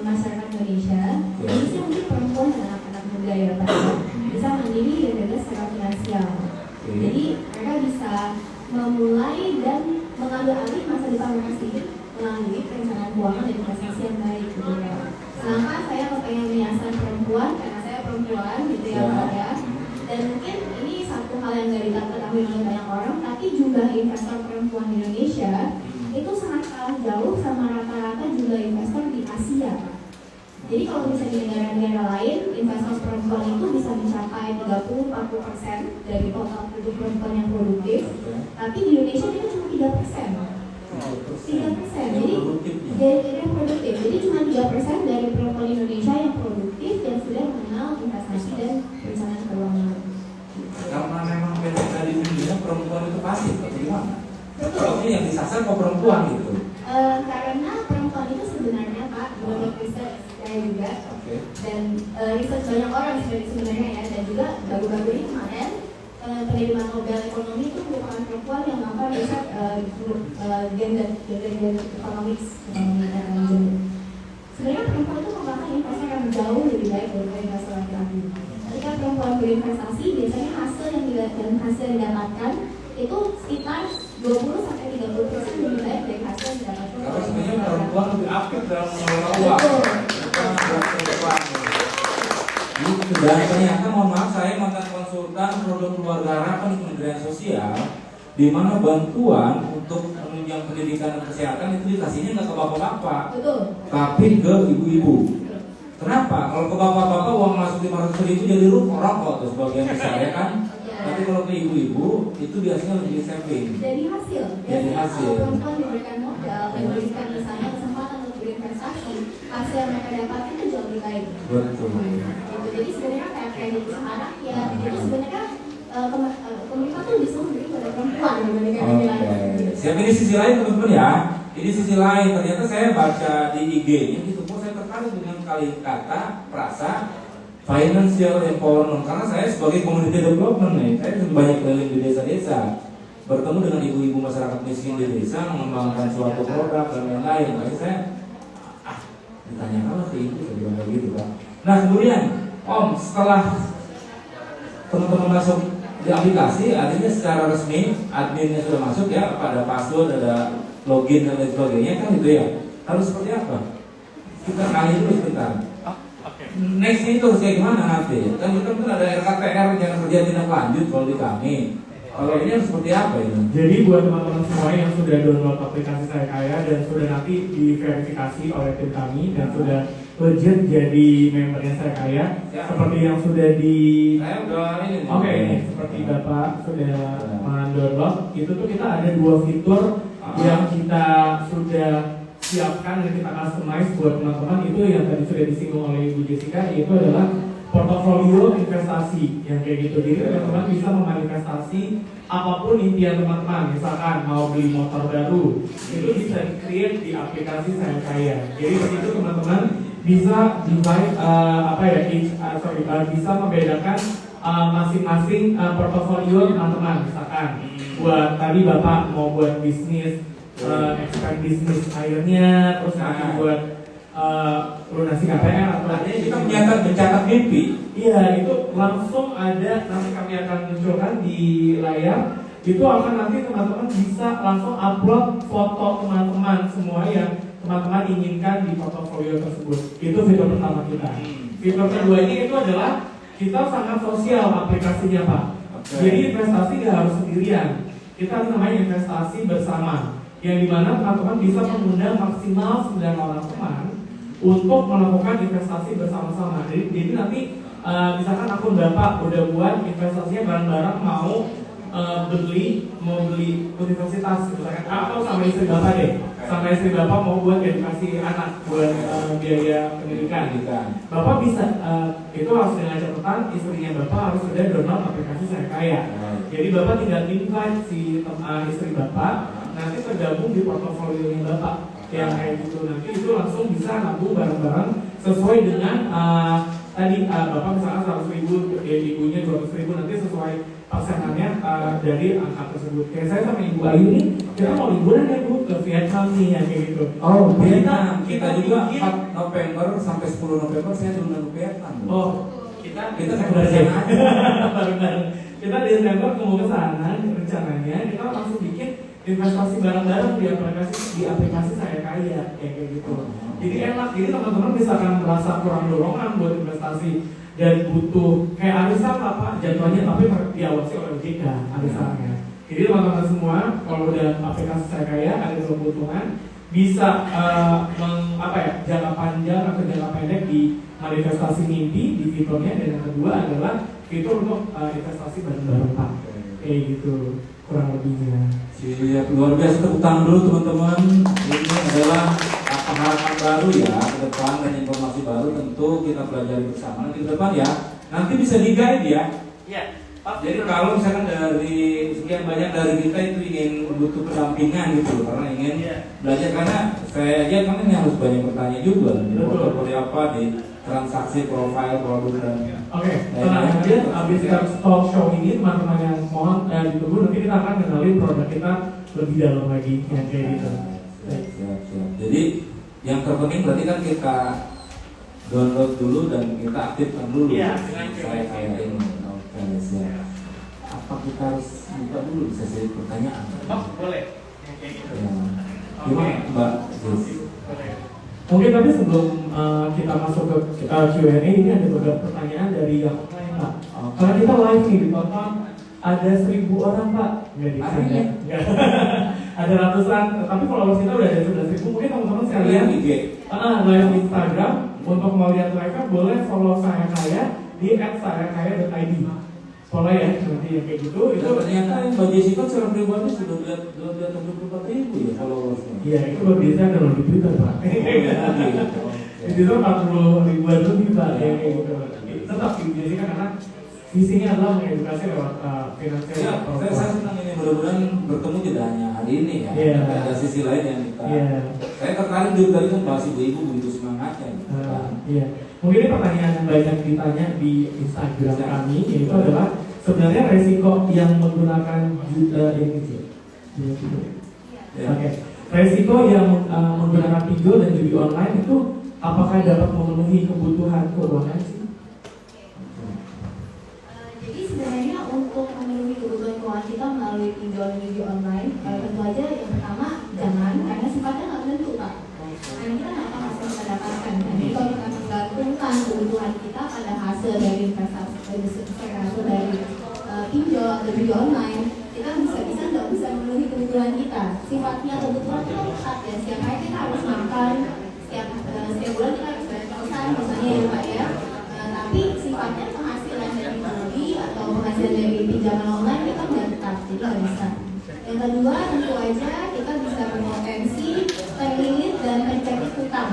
masyarakat Indonesia, khususnya mungkin perempuan dan anak-anak muda ya Pak, bisa mandiri dan bebas secara finansial. Jadi mereka bisa memulai dan mengambil alih masa depan mereka sendiri melalui perencanaan keuangan dan investasi yang baik gitu ya. Sedangkan saya kepengen menyasar perempuan karena saya perempuan gitu ya Pak ya. Dan mungkin ini satu hal yang nggak diketahui oleh banyak orang, tapi jumlah investor perempuan di Indonesia itu sangat kalah jauh sama rata-rata jumlah investor di Asia. Jadi kalau misalnya di negara-negara lain, investor perempuan itu bisa mencapai 30-40% dari total penduduk perempuan yang produktif, tapi di Indonesia itu cuma 3%. 3%. Jadi yang produktif. Jadi cuma 3% dari perempuan Indonesia yang produktif dan sudah mengenal investasi dan perencanaan keuangan. Karena memang tadi dunia perempuan itu pasif atau gimana? Betul. Ini yang disasar kok perempuan gitu. Karena perempuan itu sebenarnya Pak, menurut riset saya juga, dan riset banyak orang sebenarnya ya, dan juga baru-baru ini kemarin penerimaan Nobel Ekonomi itu merupakan perempuan yang melakukan riset gender economics. Sebenarnya perempuan itu merupakan investor yang jauh lebih baik daripada investor laki-laki. Ketika perempuan berinvestasi, biasanya hasil yang didapatkan itu sekitar 20-30% lebih baik dari hasil yang didapatkan. Karena sebenarnya perempuan lebih aktif dalam mengelola uang. Dan ternyata mohon maaf saya mantan konsultan produk keluarga harapan di Kementerian Sosial, di mana bantuan untuk menunjang pendidikan dan kesehatan itu dikasihnya nggak ke bapak-bapak, tapi ke ibu-ibu. Kenapa? Kalau ke bapak-bapak uang masuk 500.000 jadi rokok tuh sebagian besar ya kan. Tapi kalau ke ibu-ibu itu biasanya lebih saving. Jadi hasil. Kalau perempuan diberikan modal dan diberikan misalnya kesempatan untuk berinvestasi, hasil yang mereka dapatkan itu jauh lebih baik. Betul. Jadi sebenarnya kayak sekarang ya, jadi sebenarnya pemerintah tuh bisa memberi pada perempuan dibandingkan laki-laki. Siap, ini sisi lain teman-teman ya. Ini sisi lain. Ternyata saya baca di IG-nya gitu, kok saya tertarik dengan kata frasa financial empowerment karena saya sebagai community development nih, saya banyak keliling di desa-desa, bertemu dengan ibu-ibu masyarakat miskin di desa, mengembangkan suatu produk dan lain-lain. Makanya saya ditanya apa sih itu, saya bilang kayak gitu kan. Nah kemudian Om, setelah teman-teman masuk di aplikasi artinya secara resmi adminnya sudah masuk ya, ada password, ada login dan lain sebagainya kan itu ya. Harus seperti apa? Kita kali dulu sebentar. Next itu harus kayak gimana nanti? Kan kita kan ada RKTR jangan kerja tindak lanjut kalau di kami. Kalau ini harus seperti apa ini? Jadi buat teman-teman semua yang sudah download aplikasi Saya Kaya dan sudah nanti diverifikasi oleh tim kami dan sudah legit jadi membernya Saya Kaya, Ya. seperti yang sudah di Saya udah ini nih. Oke, ini seperti Bapak sudah mendownload, itu tuh kita ada 2 fitur yang kita sudah siapkan dan kita customize buat teman-teman. Itu yang tadi sudah disinggung oleh Ibu Jessica, yaitu adalah portofolio investasi yang kayak gitu. Jadi teman-teman bisa memanifestasi apapun impian teman-teman. Misalkan mau beli motor baru, itu bisa di-create di aplikasi Saya Kaya. Jadi di situ teman-teman bisa divide bisa membedakan masing-masing portofolio teman-teman. Misalkan buat tadi Bapak mau buat bisnis, expand bisnis airnya, terus nanti buat lunasi KPR atau Artinya kita mencatat mimpi. iya, itu langsung ada, nanti kami akan munculkan di layar. Itu akan nanti teman-teman bisa langsung upload foto teman-teman semua yang teman-teman inginkan di portofolio tersebut. Itu fitur pertama kita. Fitur kedua ini itu adalah kita sangat sosial aplikasinya, Pak. Jadi investasi nggak harus sendirian. Kita namanya investasi bersama, yang dimana teman-teman bisa mengundang maksimal 9 orang teman untuk melakukan investasi bersama-sama. Jadi nanti misalkan akun Bapak udah buat investasinya bareng-bareng mau beli universitas misalkan, atau sama istri Bapak deh, sama istri Bapak mau buat edukasi anak buat biaya pendidikan. Bapak bisa itu harus dengan catatan istrinya Bapak harus sudah download aplikasi Saya Kaya. Jadi Bapak tinggal invite si istri Bapak, nanti tergabung di portofolionya Bapak yang kayak gitu. Nanti itu langsung bisa nabung bareng-bareng sesuai dengan tadi Bapak misalkan 100.000, ibunya 200.000, nanti sesuai persenannya dari angka tersebut. Kayak saya sama Ibu Ayu nih, kita mau liburan ya Bu ke Vietnam nih ya kayak gitu. Oh, Vietnam. Kita juga 4 November sampai 10 November saya diundang ke Vietnam. Oh, kita bareng aja. bareng-bareng. Kita di Desember mau ke sana rencananya, kita langsung bikin investasi bareng-bareng di aplikasi Saya Kaya kayak gitu. Jadi enak, jadi teman-teman misalkan merasa kurang dorongan buat investasi dan butuh kayak arisan lah Pak jadwalnya, tapi diawasi oleh OJK arisannya. Jadi teman-teman semua kalau udah aplikasi Saya Kaya ada kebutuhan bisa jangka panjang atau jangka pendek di manifestasi mimpi di fiturnya, dan yang kedua adalah fitur untuk investasi bareng-bareng Pak kayak gitu kurang lebihnya. Siap, luar biasa, tepuk tangan dulu teman-teman. Ini adalah harapan baru ya ke depan dan informasi baru tentu kita pelajari bersama nanti ke depan ya. Nanti bisa di-guide ya. Iya. Jadi kalau misalkan dari sekian banyak dari kita itu ingin butuh pendampingan gitu, karena ingin belajar, karena saya aja kan ini harus banyak bertanya juga di portofolio apa, di transaksi profil produk dan Oke, tenang aja, abis talk show ini teman-teman yang mohon ditunggu, nanti kita akan kenalin produk kita lebih dalam lagi yang kayak gitu. Siap. Jadi yang terpenting berarti kan kita download dulu dan kita aktifkan dulu. Iya, Saya kayak ini. Oke, siap. Apa kita harus buka dulu sesi pertanyaan? Oh, boleh. Kayak gitu. Ya. Gimana Mbak Jess? Mungkin tapi sebelum kita masuk ke Q&A ini ada beberapa pertanyaan dari yang lain Pak. Karena kita live nih ditonton ada 1.000 orang Pak. Nggak di sini. Ada ratusan, tapi followers kita udah ada 11.000. Mungkin teman-teman sekalian live Instagram untuk mau lihat live boleh follow Saya Kaya di @sayakaya.id. Follow ya nanti yang kayak gitu. Itu ternyata Mbak Jessica secara pribadi sudah lihat 24.000 ya followersnya. Iya, itu luar biasa kalau di Twitter Pak. Di Twitter 40 ribuan lebih Pak ya kayak gitu. Tetap biasanya karena visinya adalah mengedukasi lewat finansial. Ya, saya senang ini, mudah-mudahan bertemu tidak hanya hari ini ya. Iya. Ada sisi lain yang kita. Iya. Saya tertarik juga tadi kan bahas ibu-ibu begitu semangatnya. Gitu, kan. Iya. Mungkin ini pertanyaan yang banyak ditanya di Instagram kami, yaitu adalah sebenarnya resiko yang menggunakan ini sih. Ya. Oke. Resiko yang menggunakan pinjol dan judi online itu apakah dapat memenuhi kebutuhan keuangan sih? Jadi sebenarnya untuk dari pinjol judi online? Tentu aja yang pertama jangan, karena sifatnya nggak menentu Pak. Karena kita nggak tahu hasil yang kita dapatkan. Jadi kalau kita menggantungkan kebutuhan kita pada hasil dari investasi, hasil dari pinjol atau judi online, kita bisa nggak bisa memenuhi kebutuhan kita. Sifatnya kebutuhan kita tetap ya. Setiap hari kita harus makan, setiap bulan kita harus bayar kosan, misalnya ya Pak ya. Tapi sifatnya penghasilan dari judi atau penghasilan dari pinjaman online kita nggak tetap, jadi nggak bisa. Yang kedua tentu aja kita bisa berpotensi terlilit dan terjadi hutang.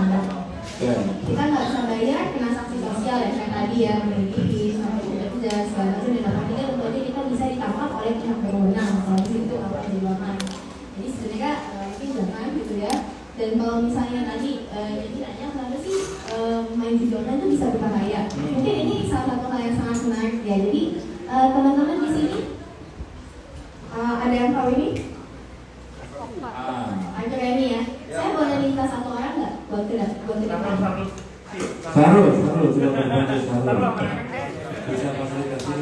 Kita nggak bisa bayar kena sanksi sosial ya kayak tadi ya, memiliki kerja segala macam dan apa tiga tentu aja kita bisa ditangkap oleh pihak berwenang kalau itu apa di luar. Jadi sebenarnya mungkin jangan gitu ya. Dan kalau misalnya tadi jadi nanya kenapa sih main judi online itu bisa berbahaya? Mungkin ini salah satu hal yang sangat menarik ya. Jadi teman-teman di sini ada yang tahu ini? Ada ini ya. Saya boleh minta satu orang nggak buat tidak? Sarul sudah berbantu Sarul. Bisa fasilitasi.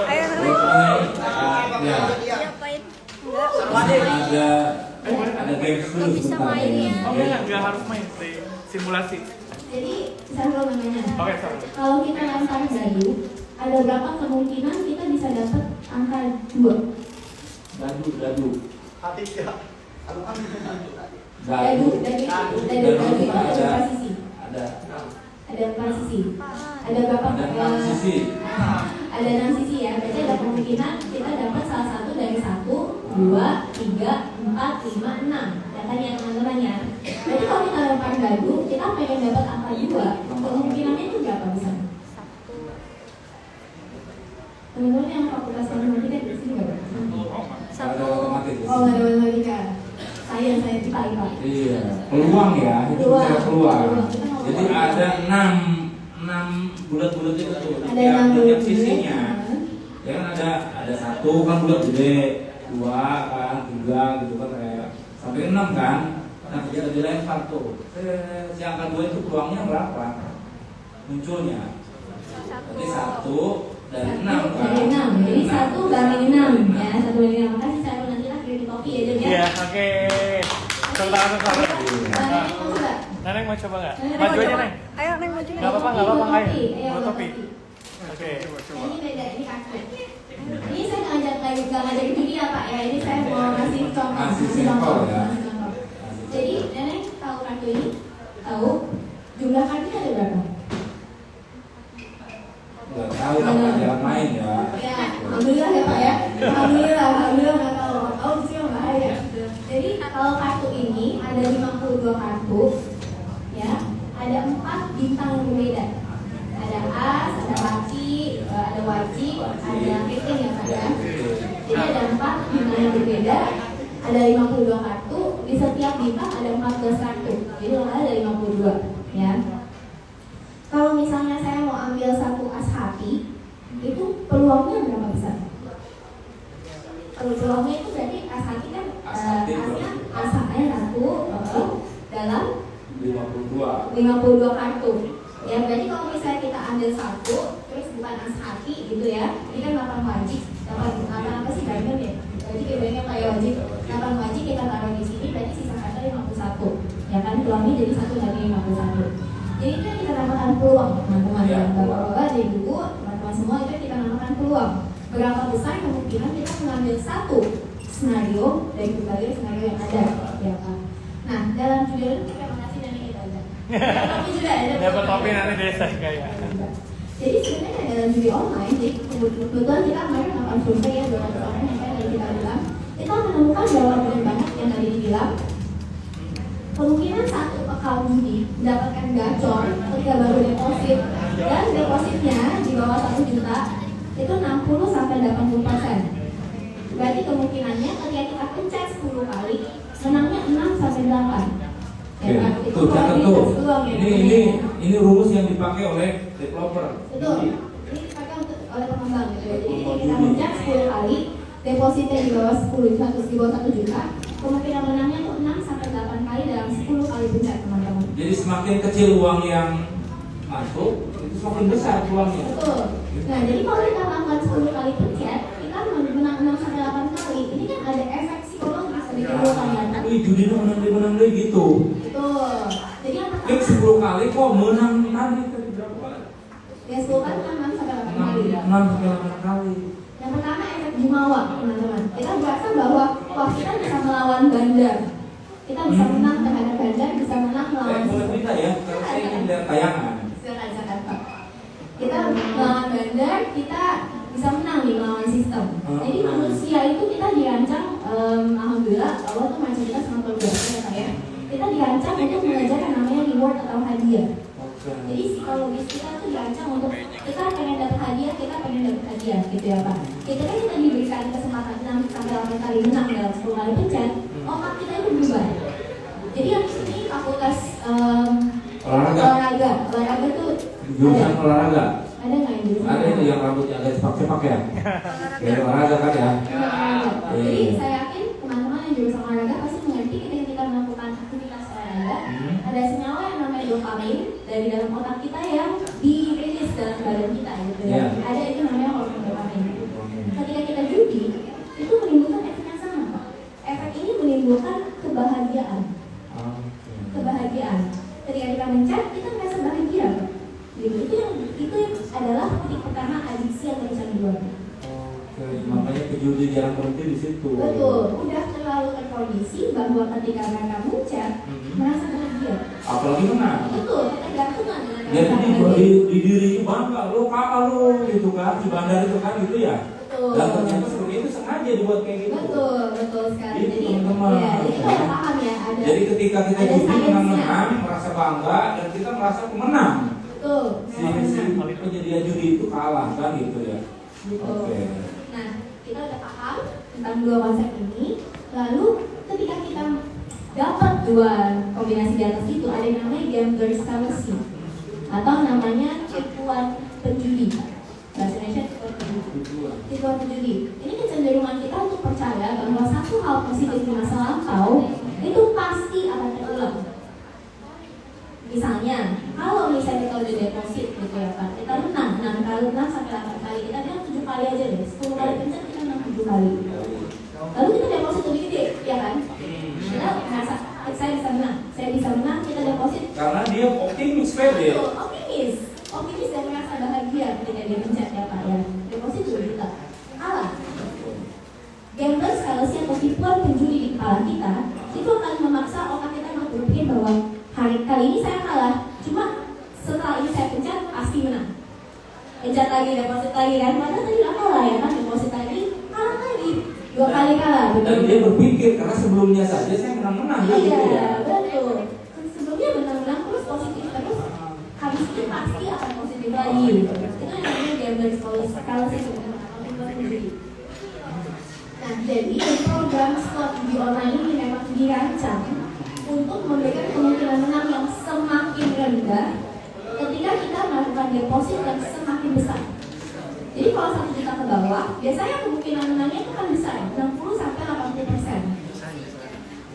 Ayo Ya. siapain? Enggak. Ada games dulu Bisa sebentar. main ya. Oh nggak harus main simulasi. Jadi saya mau nanya. Oke, Sarul. Kalau kita lempar dadu, ada berapa kemungkinan kita bisa dapat angka 2? Dadu. Dadu itu ada berapa sisi? Ada Ada berapa sisi? Ada berapa? Ada 6 sisi. Ada 6 sisi ya. Berarti ada kemungkinan kita dapat salah satu dari 1, 2, 3, 4, 5, 6. Datanya teman-teman ya. Berarti kalau kita lempar dadu, kita pengen dapat angka 2. Kemungkinannya itu berapa besar? Teman-teman yang fakultas matematika di sini nggak ada? Ada otomatis. Oh, nggak ada matematika. Saya IPA. Iya, peluang ya, itu Peluang. bicara peluang. Kita mau Jadi peluang. ada 6 bulat-bulat itu tuh. Ada Tiap 6 bulat sisinya. Ya kan ada 1 kan bulat gede, 2 kan, 3 gitu kan kayak sampai 6 kan. Nah, kita dilempar tuh. Si angka 2 itu peluangnya berapa? Munculnya. Jadi 1 dari 6 kan. Dari 6. Jadi 1 banding 6 ya, 1 banding 6. Makasih saya nanti lah kirim kopi aja ya. Iya, oke. Tantangan Sarul. Nenek mau coba? Neneng mau coba nggak? Neneng Maju mau aja, coba. Neng. Ayo Neng maju Neng. Nggak apa-apa, ayo. Ayo, Buat kopi. kopi. Oke. Nah, ini beda, ini kartu. Ini saya nggak ngajak judi ya Pak ya. Ini saya mau ngasih contoh. Ngasih sampel ya. Ngasih contoh. Jadi nenek tahu kartu ini? Tahu? Jumlah kartunya ada berapa? Nggak tahu lah, jangan main ya. Ya, alhamdulillah ya Pak ya. Alhamdulillah nggak tahu. Oh, sih bahaya. Jadi kalau kartu ini ada 52 kartu, ya, ada 4 bintang yang berbeda. Ada as, ada laki, ada wajib, ada keping ya Pak ya. Jadi ada 4 bintang yang berbeda. Ada 52 kartu, di setiap bintang ada 14 kartu. Jadi total ada 52, ya. Kalau misalnya saya mau ambil satu as hati, itu peluangnya berapa besar? Peluangnya itu berarti as hati kan asnya satu dalam 52 kartu. Ya berarti kalau misalnya kita ambil satu, terus bukan as hati gitu ya, ini kan 8 wajib, 8 apa sih banyak ya? Berarti banyak kayak wajib, 8 wajib kita taruh di sini, berarti sisa kartu 51. Ya kan peluangnya jadi 1 dari 51. Jadi itu yang kita namakan peluang, teman-teman. Bapak-bapak di buku, teman-teman semua itu yang kita namakan peluang. Berapa besar kemungkinan kita mengambil satu senario dari berbagai senario yang ada, ya kan? Nah, dalam judul itu terima kasih nenek kita aja. Tapi juga ada. Dapat topi nanti desa kayak. Jadi sebenarnya dalam judi online, jadi kebetulan kita kemarin melakukan survei ya 200 orang yang kayak tadi kita bilang, kita menemukan bahwa benar banget yang tadi dibilang. Kemungkinan satu account judi mendapatkan gacor ketika baru deposit dan depositnya di bawah 1 juta itu 60 sampai 80%. Berarti kemungkinannya ketika kita pencet 10 kali menangnya 6 sampai 8. Oke, tuh catat tuh. Ini rumus yang dipakai oleh developer. Betul. Ini dipakai oleh pengembang gitu ya. Jadi ketika kita pencet 10 kali depositnya di bawah 10 di bawah 1 juta, kemungkinan menangnya tuh 6 sampai 8 kali dalam 10 kali pencet teman-teman. Jadi semakin kecil uang yang masuk, itu semakin besar peluangnya. Betul. Nah, jadi kalau kita melakukan 10 kali pencet, kita menang 6 sampai 8 menimbulkan ya kan? Wih, judi menang deh gitu. Betul. Jadi yang Klik pertama 10 kali kok menang tadi berapa kali? ya 10 kan 6 sampai 8 kali ya. 6 sampai 8 kali. Yang pertama efek jumawa teman-teman. Kita berasa bahwa wah kita bisa melawan bandar. Kita bisa menang terhadap bandar, bisa menang melawan Boleh sistem. minta ya, kalau saya ingin lihat tayangan. Silakan Pak. Kita melawan bandar, kita bisa menang nih melawan sistem. Jadi manusia itu kita dirancang, alhamdulillah Allah tuh macam kita sangat luar biasa ya Pak ya. Kita dirancang untuk mengejar yang namanya reward atau hadiah. Jadi psikologis kita tuh dirancang untuk kita pengen dapat hadiah, kita pengen dapat hadiah gitu ya Pak. Ketika kita diberikan kesempatan 6 sampai 8 kali menang dalam 10 kali pencet, otak kita itu berubah. Jadi yang ini fakultas olahraga tuh Jurusan olahraga. ada nggak yang jurusan? Ada itu yang rambutnya agak cepak-cepak ya. Dari olahraga kan ya. Jadi saya yakin teman-teman yang jurusan olahraga pasti mengerti ketika kita melakukan aktivitas olahraga, ada senyawa yang namanya dopamin dari dalam otak kita yang dirilis dalam badan kita gitu ya. Ada itu namanya hormon dopamin. Ketika kita judi, itu menimbulkan efek yang sama Pak. Efek ini menimbulkan kebahagiaan. Kebahagiaan. Ketika kita mencet, kita merasa bahagia Pak. Gitu. Itu adalah titik pertama adiksi atau kecanduan. Makanya pejudi jarang berhenti di situ. Betul, udah terlalu terkondisi bahwa ketika mereka mencet merasa bahagia. Apalagi menang. Betul, kita gantungan dengan Jadi rasa di bahagia. diri bangga, lo kalah lo gitu kan, di bandar itu kan gitu ya. Betul. Dan ternyata seperti itu sengaja dibuat kayak gitu. Betul sekali. Itu, Jadi, teman-teman. ya, jadi kita paham ya ada. Jadi ketika kita ada judi sainsnya. menang, merasa bangga dan kita merasa pemenang. Betul. Si penyedia judi itu kalah kan gitu ya. Betul. Oke. Nah, kita udah paham tentang dua konsep ini. Lalu ketika kita dapat dua kombinasi di atas itu, ada yang namanya gambler's fallacy atau namanya tipuan penjudi. Bahasa Indonesia tipuan penjudi. Ini kecenderungan kita untuk percaya bahwa satu hal positif di masa lampau itu pasti akan terulang. Misalnya, kalau misalnya kita udah deposit gitu ya Pak, kita menang 6 kali, 6 sampai 8 kali, kita bilang 7 kali aja deh, 10 kali pencet kita menang 7 kali. Lalu kita deposit lebih gede, ya kan? Kita merasa, saya bisa menang, kita deposit. Karena dia optimis pede. Betul, optimis dan merasa bahagia ketika dia pencet ya Pak ya. Deposit 2 juta. Alah, gambler's fallacy atau tipuan penjudi di kepala kita, itu akan memaksa otak kita untuk berpikir bahwa kali ini saya kalah, cuma setelah ini saya pencet pasti menang. Pencet lagi, deposit lagi kan, padahal tadi nggak kalah ya kan, deposit lagi, kalah lagi, 2 kali kalah. Dan dia berpikir karena sebelumnya saja saya menang-menang kan gitu ya. Iya, betul. Sebelumnya menang-menang terus positif terus, habis itu pasti akan positif lagi. Itu yang namanya gambler's fallacy sebenarnya. Nah, jadi program slot judi online ini memang dirancang untuk memberikan kemungkinan menang yang semakin rendah ketika kita melakukan deposit yang semakin besar. Jadi kalau 1 juta ke bawah, biasanya kemungkinan menangnya itu kan besar, 60 sampai 80%.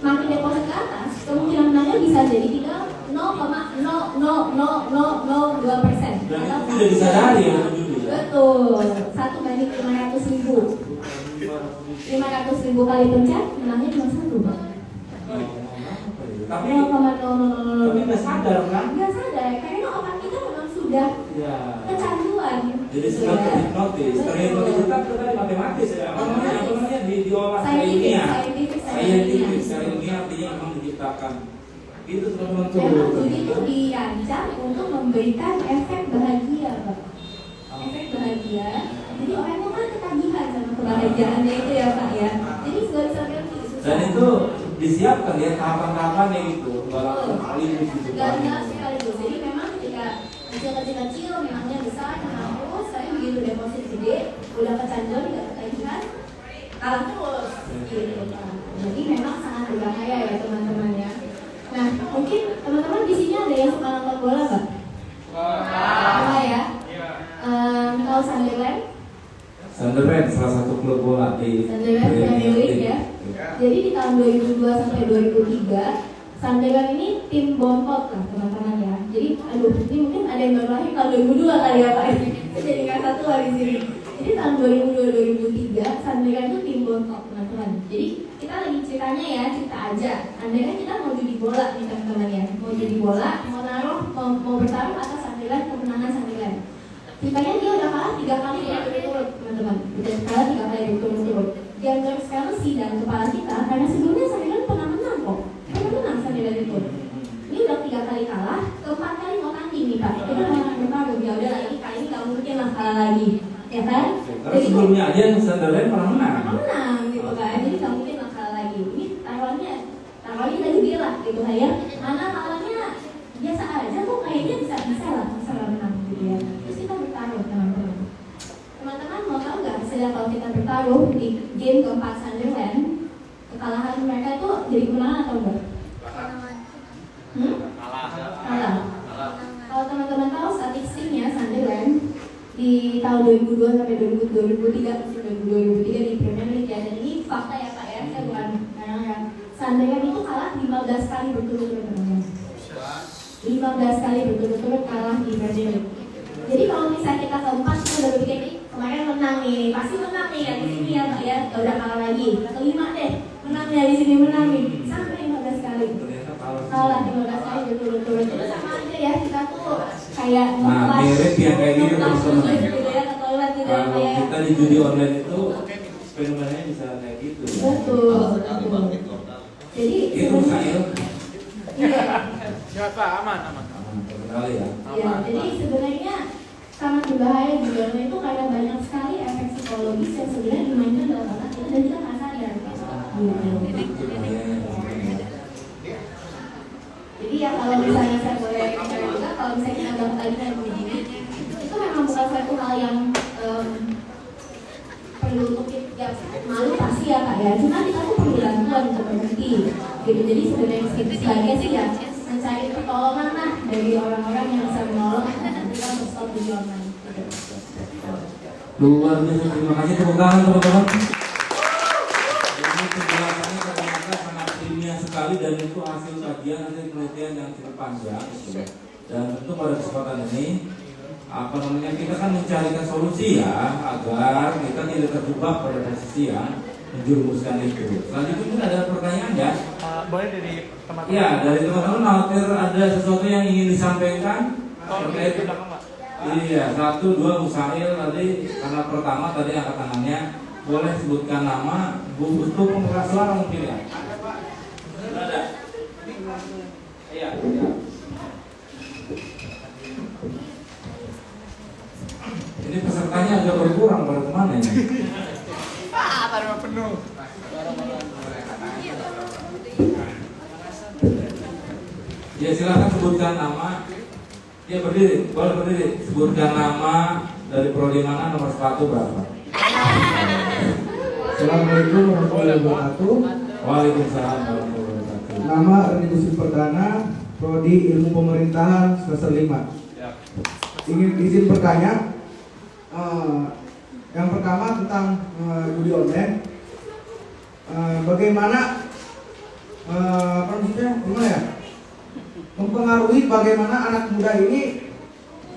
Makin deposit ke atas, kemungkinan menangnya bisa jadi tinggal 0,00002%. Dan itu tidak disadari ya judi ya. Betul, 1 banding 500.000. 500.000 kali pencet, menangnya cuma 1 Pak. Tapi 0,000. nggak sadar kan? Nggak sadar, karena otak kita memang sudah Ya. kecanduan. Jadi sudah terhipnotis. Terhipnotis itu kan tadi matematis ya. Apa namanya diolah secara ilmiah. Saintifik secara ilmiah artinya memang diciptakan. Itu teman-teman tuh. Memang judi itu dirancang untuk memberikan efek bahagia, Pak. Efek bahagia. Jadi orang itu kan ketagihan sama kebahagiaannya itu ya, Pak ya. Jadi sudah bisa berhenti. Dan itu disiapkan ya tahapan-tahapannya gitu. Nggak langsung sekaligus gitu. Nggak sekaligus. Jadi memang ketika kecil-kecil memangnya besar, terus saya begitu deposit gede, udah kecanduan, udah ketagihan, kalah terus. Gitu, Pak. Jadi memang sangat berbahaya ya teman-teman ya. Nah, mungkin teman-teman di sini ada yang suka nonton bola nggak? Apa ya? Tahu Sunderland? Sunderland salah satu klub bola di Sunderland Premier League ya. Jadi di tahun 2002 sampai 2003, Sunderland ini tim bontot lah teman-teman ya. Jadi, ini mungkin ada yang baru lahir tahun 2002 kali ya Pak. Jadi nggak satu lah di sini. Jadi tahun 2002-2003, Sunderland itu tim bontot teman-teman. Jadi kita kita lagi ceritanya ya, cerita aja. Andai kan kita mau judi bola nih teman-teman ya, mau judi bola, mau bertaruh atas sandilan kemenangan sandilan. Ceritanya dia udah kalah 3 kali berturut-turut teman-teman, udah kalah 3 kali berturut-turut. Yang sekarang sih dalam kepala kita, karena sebelumnya sandilan pernah menang kok, pernah menang sandilan itu. Ini udah 3 kali kalah, keempat kali mau tanding nih Pak. Kita mau bertaruh, ya udah lagi kali ini nggak mungkin lah kalah lagi, ya kan? Karena sebelumnya aja Sunderland pernah menang. Menang gitu kan, jadi nggak mungkin lah kalah lagi. Ini taruhannya kita judi lah gitu kan ya. Mana kalahnya biasa aja kok, kayaknya bisa lah menang gitu ya. Terus kita bertaruh teman-teman. Teman-teman mau tahu nggak hasilnya kalau kita bertaruh di game keempat Sunderland, kekalahan mereka itu jadi kemenangan atau enggak? Kalah. Kalau teman-teman tahu statistiknya Sunderland di tahun 2002 sampai 2003 musim 2003 di Premier League ya, dan ini fakta ya Pak ya, saya bukan ngarang-ngarang. Sunderland itu kalah 15 kali berturut-turut teman-teman. 15 kali berturut-turut kalah di Premier League. Jadi kalau misalnya kita keempat kita udah berpikir nih kemarin menang nih, pasti menang nih ya di sini ya Pak ya, udah kalah lagi. Kelima deh, menang ya di sini menang nih, sampai 15 kali. Kalah 15 kali berturut-turut. Itu sama aja ya, kita tuh kayak mirip yang kayak gini teman-teman. gitu ya, ketoilet gitu ya Kalau kayak. kita di judi online itu fenomenanya bisa kayak gitu. Betul. Jadi Itu saya. Iya. Siapa? Aman. Terkenal ya. Ya, jadi sebenarnya sangat berbahaya di dalam itu karena banyak sekali efek psikologis yang sebenarnya dimainkan dalam otak kita dan kita nggak sadar. Itu bahayanya. Jadi ya kalau misalnya saya boleh share juga, kalau misalnya kita dapat tadi begini, itu memang bukan suatu hal yang perlu untuk kita malu pasti ya Kak ya. Cuma kita tuh perlu bantuan untuk berhenti. Gitu. Jadi sebenarnya sebagai sih ya mencari pertolongan lah dari orang-orang yang bisa menolong kita untuk stop judi online. Luar biasa, terima kasih tepuk tangan teman-teman. Ini penjelasannya ternyata sangat ilmiah sekali dan itu hasil kajian, hasil penelitian yang cukup panjang. Dan tentu pada kesempatan ini kita kan mencarikan solusi ya agar kita tidak terjebak pada posisi yang menjerumuskan itu. Selanjutnya mungkin ada pertanyaan ya? Boleh dari teman-teman? Ya, dari teman-teman khawatir ada sesuatu yang ingin disampaikan terkait. Iya, 1, 2 Musail tadi karena pertama tadi angkat tangannya, boleh sebutkan nama, butuh pengeras suara mungkin ya? Ada? Iya. Ini pesertanya agak berkurang, pada kemana ini? Baru penuh. Ya silakan sebutkan nama. Ya berdiri, boleh berdiri. Sebutkan nama dari prodi mana, nomor sepatu berapa? Assalamualaikum warahmatullahi wabarakatuh. Waalaikumsalam warahmatullahi wabarakatuh. Nama Reni Gusti Perdana, prodi Ilmu Pemerintahan semester 5. Ingin izin bertanya. Yang pertama tentang judi online. Bagaimana gimana ya? Mempengaruhi bagaimana anak muda ini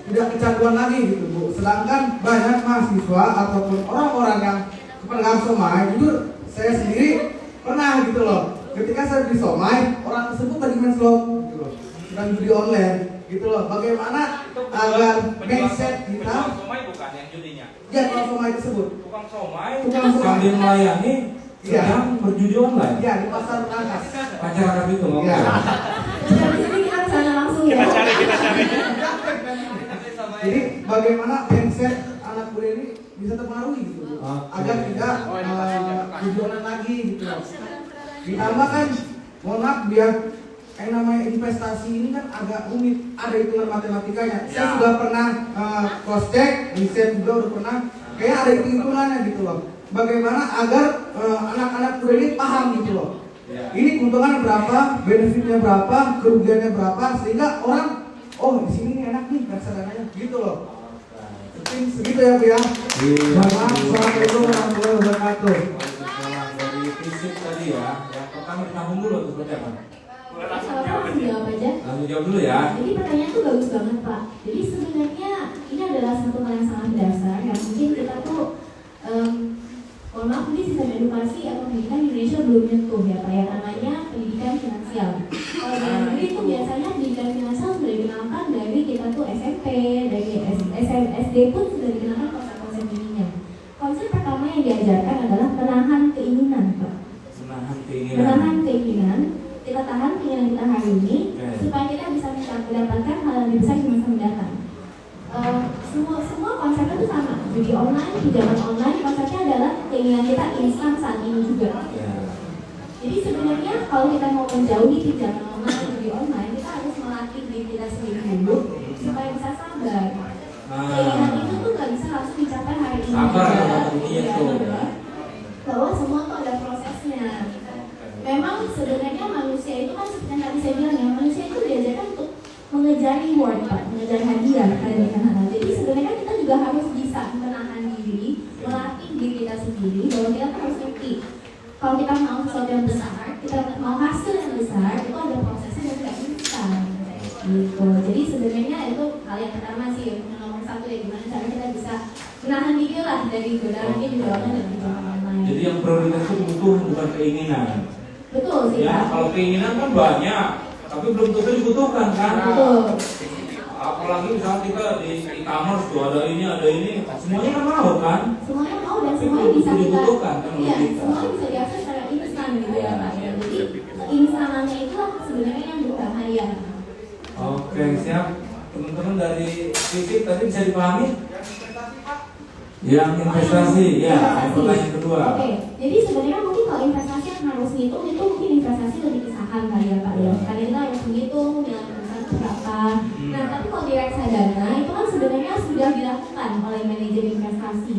tidak kecanduan lagi gitu Bu. Sedangkan banyak mahasiswa ataupun orang-orang yang kepengar somai, jujur saya sendiri pernah gitu loh. Ketika saya beli somai, orang tersebut lagi main slot gitu loh, sedang judi online gitu loh. Bagaimana agar mindset kita? Tukang somai bukan yang judinya? Ya, tukang somai tersebut. Tukang somai Sambil melayani Iya. sedang berjudi online. Ya, di pasar Rangkas. Masyarakat itu nggak Iya. Jadi kita kesana langsung ya. Kita cari. Jadi bagaimana mindset anak muda ini bisa terpengaruhi gitu Bu, agar tidak judi online lagi gitu loh. Ditambah kan, mohon maaf biar yang namanya investasi ini kan agak rumit, ada hitungan matematikanya. Saya sudah pernah cross check, riset juga udah pernah, kayak ada hitungannya gitu loh. Bagaimana agar anak-anak muda ini paham gitu loh. Ini keuntungan berapa, benefitnya berapa, kerugiannya berapa, sehingga orang, oh di sini enak nih reksadanya gitu loh. Mungkin segitu ya Bu ya. Assalamualaikum warahmatullahi wabarakatuh. Waalaikumsalam. Dari fisik tadi ya. Yang pertama ditanggung dulu atau seperti apa? Langsung jawab aja. Langsung jawab dulu ya. Jadi pertanyaan itu bagus banget Pak. Jadi sebenarnya ini adalah satu hal yang sangat dasar yang mungkin kita tuh mohon maaf mungkin sisa edukasi atau pendidikan di Indonesia belum nyentuh ya Pak ya, namanya pendidikan finansial. Kalau di luar negeri itu biasanya pendidikan finansial sudah dikenalkan dari kita tuh SMP, dari SD pun sudah dikenalkan konsep-konsep ininya. Konsep pertama yang diajarkan adalah menahan keinginan Pak. Menahan keinginan, kita tahan keinginan kita hari ini supaya kita bisa mendapatkan hal yang lebih besar di masa mendatang. Semua konsepnya itu sama. Judi online, pinjaman online, konsepnya adalah keinginan kita instan saat ini juga. Jadi sebenarnya kalau kita mau menjauhi pinjaman online, judi online, kita harus melatih diri kita sendiri dulu supaya bisa sabar. Keinginan itu tuh nggak bisa langsung dicapai hari ini. Sabar ya, bahwa semua tuh ada prosesnya. Memang sebenarnya manusia itu kan seperti yang tadi saya bilang ya, manusia itu diajarkan untuk mengejar reward Pak, mengejar hadiah. Jadi sebenarnya kita juga harus bisa menahan diri, melatih diri kita sendiri bahwa kita harus ngerti. Kalau kita mau sesuatu yang besar, kita mau hasil yang besar, itu ada prosesnya dan tidak instan. Gitu. Jadi sebenarnya itu hal yang pertama sih, yang nomor satu ya, gimana cara kita bisa menahan diri lah dari godaan juga orang dan pinjaman lain. Jadi yang prioritas itu kebutuhan bukan keinginan. Betul sih Ya, Pak. kalau keinginan kan banyak, tapi belum tentu dibutuhkan kan. Betul. Apalagi misalnya kita di e-commerce tuh ada ini, semuanya kan mau kan? Semuanya mau dan semuanya bisa kita, dibutuhkan kan? iya, semuanya bisa diakses secara instan gitu ya Pak. Jadi instanannya itulah sebenarnya yang berbahaya. Oke, siap. Teman-teman dari fisik tadi bisa dipahami? Yang investasi, ya. Yang pertanyaan kedua. Oke, jadi sebenarnya mungkin kalau investasi yang harus ngitung itu mungkin investasi lebih ke saham kali ya Pak ya. Karena kita harus menghitung nilai perusahaan berapa. Nah, tapi kalau di reksadana itu kan sebenarnya sudah dilakukan oleh manajer investasi.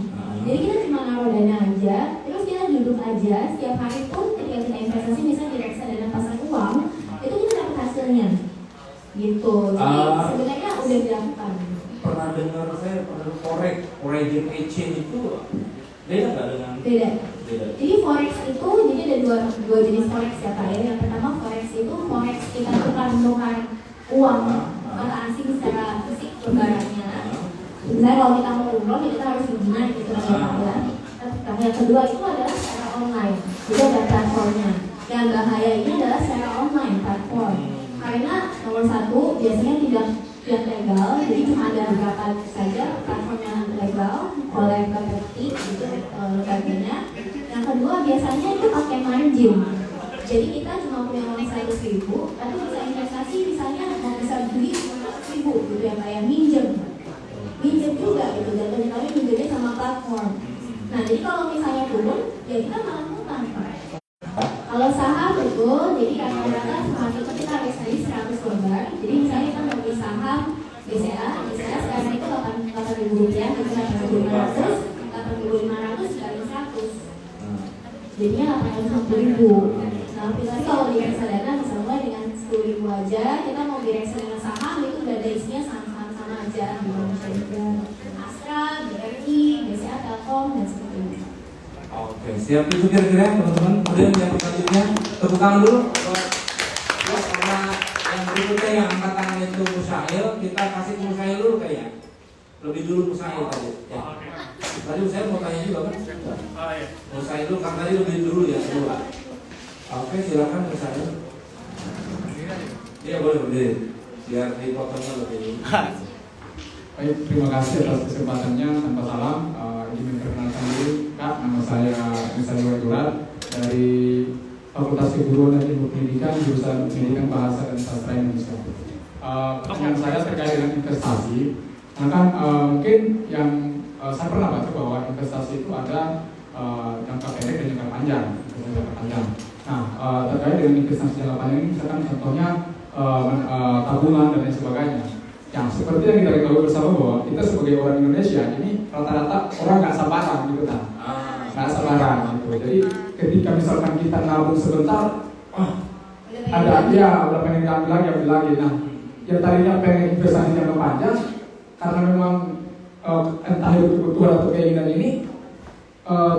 Jadi kita cuma naruh dana aja, terus kita duduk aja setiap hari pun ketika kita investasi misalnya di reksadana pasar uang, itu kita dapat hasilnya. Gitu. Jadi sebenarnya udah dilakukan. Pernah dengar saya foreign exchange itu beda nggak dengan? Beda. Jadi forex itu jadi ada dua jenis forex ya Pak ya. Yang pertama forex itu forex kita tukar menukar uang mata asing secara fisik lebarannya. Misalnya kalau kita mau umroh kita harus gimana gitu kan ya Pak ya. Yang kedua itu adalah secara online. Jadi ada platformnya. Yang bahaya ini adalah secara online platform. Karena nomor satu biasanya tidak legal, jadi cuma ada beberapa saja platform yang legal oleh Bapepti gitu lembaganya. Yang kedua biasanya itu pakai margin. Jadi kita cuma punya uang 100.000, tapi bisa investasi misalnya mau bisa beli 100.000 gitu ya kayak minjem juga gitu. Dan ternyata minjemnya sama platform. Nah jadi kalau misalnya turun, ya kita malah ngutang Pak. Kalau saham itu, jadi rata-rata saham itu kita harus tadi 100 lembar. Jadi misalnya kita mau beli saham BCA sekarang itu 8.000 rupiah, itu 8.500, 8.500 sekali 100. Jadinya 850.000. Nah, tapi kalau di reksadana bisa mulai dengan 10.000 aja. Kita mau di reksadana saham itu udah ada isinya saham-saham sama aja di Indonesia juga. Astra, BRI, BCA, Telkom dan sebagainya. Oke, siap itu kira-kira teman-teman. Kemudian yang selanjutnya tepuk tangan dulu. Ya, karena yang berikutnya yang angkat tangan itu Musail, kita kasih ke Musail dulu kayaknya. Lebih dulu Musail tadi. Ya. Tadi saya mau tanya juga kan? Oh iya. Musail dulu, karena tadi lebih dulu ya kedua. Oke, silakan Musail. Iya boleh berdiri. Biar dipotongnya lebih dulu. Baik, terima kasih atas kesempatannya. Tanpa salam, ingin memperkenalkan diri, Kak. Nama saya Misalnya Durat dari Fakultas Keguruan dan Ilmu Pendidikan, jurusan Pendidikan Bahasa dan Sastra Indonesia. Pertanyaan saya terkait dengan investasi. Nah kan mungkin yang saya pernah baca bahwa investasi itu ada jangka pendek dan jangka panjang. Nah, terkait dengan investasi jangka panjang ini, misalkan contohnya tabungan dan lain sebagainya. Yang seperti yang kita ketahui bersama bahwa kita sebagai orang Indonesia ini rata-rata orang nggak sabaran gitu kan, nggak sabaran gitu. Jadi ketika misalkan kita nabung sebentar, ada udah pengen ambil lagi. Nah, yang tadinya pengen investasi jangka panjang, karena memang entah itu kebutuhan atau keinginan ini,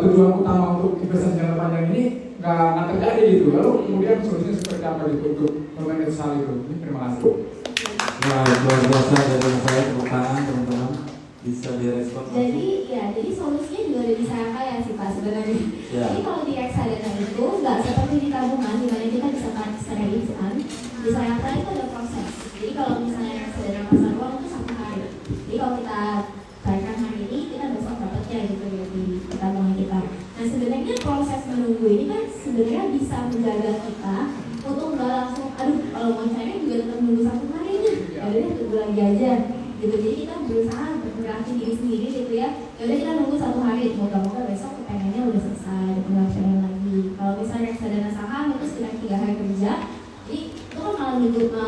tujuan utama untuk investasi jangka panjang ini nggak terjadi gitu. Lalu kemudian solusinya seperti apa gitu untuk memanage hal itu? Terima kasih. Luar biasa dari saya, tepuk tangan teman-teman. bisa direspon jadi solusinya juga udah bisa kaya sih Pak sebenarnya. Ya. Jadi kalau di reksadana itu nggak seperti di tabungan di mana kita bisa secara instan. Di reksadana itu ada proses. Jadi kalau misalnya reksadana pasar uang itu 1 hari. Jadi kalau kita cairkan hari ini, kita besok dapatnya gitu ya di tabungan kita. Nah sebenarnya proses menunggu ini kan sebenarnya bisa menjaga kita untuk nggak langsung, aduh kalau mau cairnya juga tetap nunggu 1 hari nih. Yaudah tunggu lagi aja. Gitu, jadi kita berusaha bergerakkan diri sendiri gitu ya. Yaudah kita nunggu 1 hari, moga-moga besok kepengennya udah selesai, tinggal cairin lagi. Kalau misalnya reksadana saham itu sekitar 3 hari kerja, jadi itu kan malah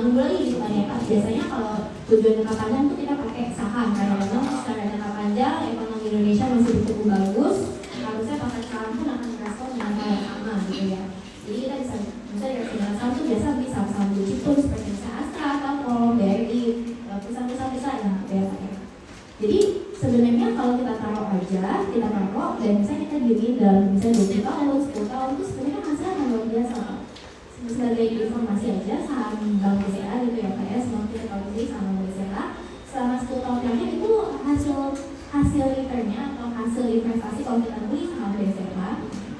nunggu lagi gitu kan ya Pak. Biasanya kalau tujuan jangka panjang tuh kita pakai saham karena memang secara jangka panjang ekonomi Indonesia masih cukup bagus, harusnya pasar saham pun akan merespon dengan hal yang sama gitu ya. Jadi kita bisa, misalnya reksadana saham tuh biasa beli saham-saham blue chip tuh seperti misalnya Astra, Telkom, BRI, perusahaan-perusahaan besar yang ya. Jadi sebenarnya kalau kita taruh aja, kita taruh dan misalnya kita diemin dalam misalnya 20 tahun, 10 tahun itu sebenarnya hasilnya akan luar biasa Pak. Sebagai informasi aja saham Bank BCA gitu ya Pak ya, semua kita tahu sih saham Bank BCA selama 10 tahun terakhir itu hasil returnnya atau hasil investasi kalau kita beli saham BCA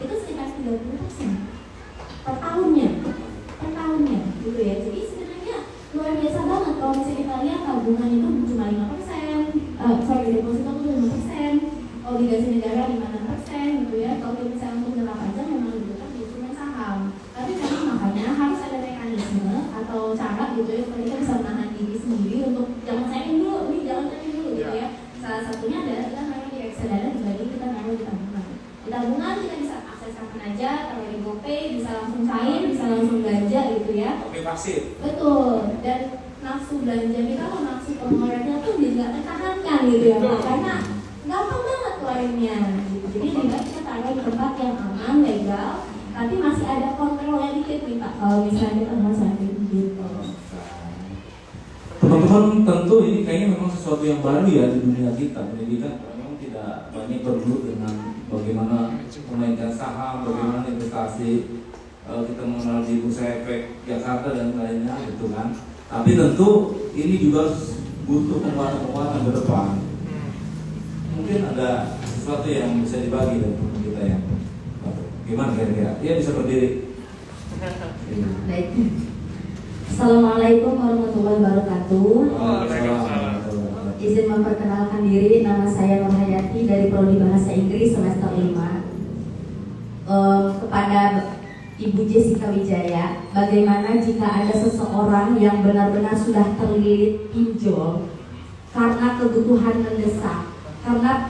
itu sekitar 30% per tahunnya gitu ya. Jadi sebenarnya luar biasa banget kalau misalnya kita lihat tabungan itu cuma 5%, deposito itu 5%, obligasi negara 5% gitu ya. Kalau misalnya untuk jangka panjang memang dibutuhkan di instrumen saham. Tapi memang makanya harus ada mekanisme atau cara gitu ya supaya kita bisa menahan diri sendiri untuk jangan cairin dulu gitu ya. Salah satunya adalah kita naruh di reksadana dibanding kita naruh di tabungan. Di tabungan kita bisa akses kapan aja, taruh di GoPay, bisa langsung cair, bisa langsung belanja gitu ya. Oke, pasif. Betul. Dan nafsu belanja kita atau nafsu pengeluarannya tuh juga tertahankan gitu ya Pak. Karena gampang banget keluarinnya gitu. Jadi juga kita taruh di tempat yang aman, legal, tapi masih ada kontrolnya dikit nih Pak kalau misalnya kita mau sakit gitu. Teman-teman tentu ini kayaknya memang sesuatu yang baru ya di dunia kita. Pendidikan memang tidak banyak bergelut dengan bagaimana memainkan saham, bagaimana investasi. Kita mengenal di Bursa Efek Jakarta dan lainnya gitu kan. Tapi tentu ini juga butuh penguatan ke depan. Mungkin ada sesuatu yang bisa dibagi dari teman kita yang gimana kira-kira? Dia bisa berdiri. Baik. Assalamualaikum warahmatullahi wabarakatuh. Izin memperkenalkan diri, nama saya Nur Hayati dari Prodi Bahasa Inggris semester 5. Kepada Ibu Jessica Wijaya, bagaimana jika ada seseorang yang benar-benar sudah terlilit pinjol karena kebutuhan mendesak, karena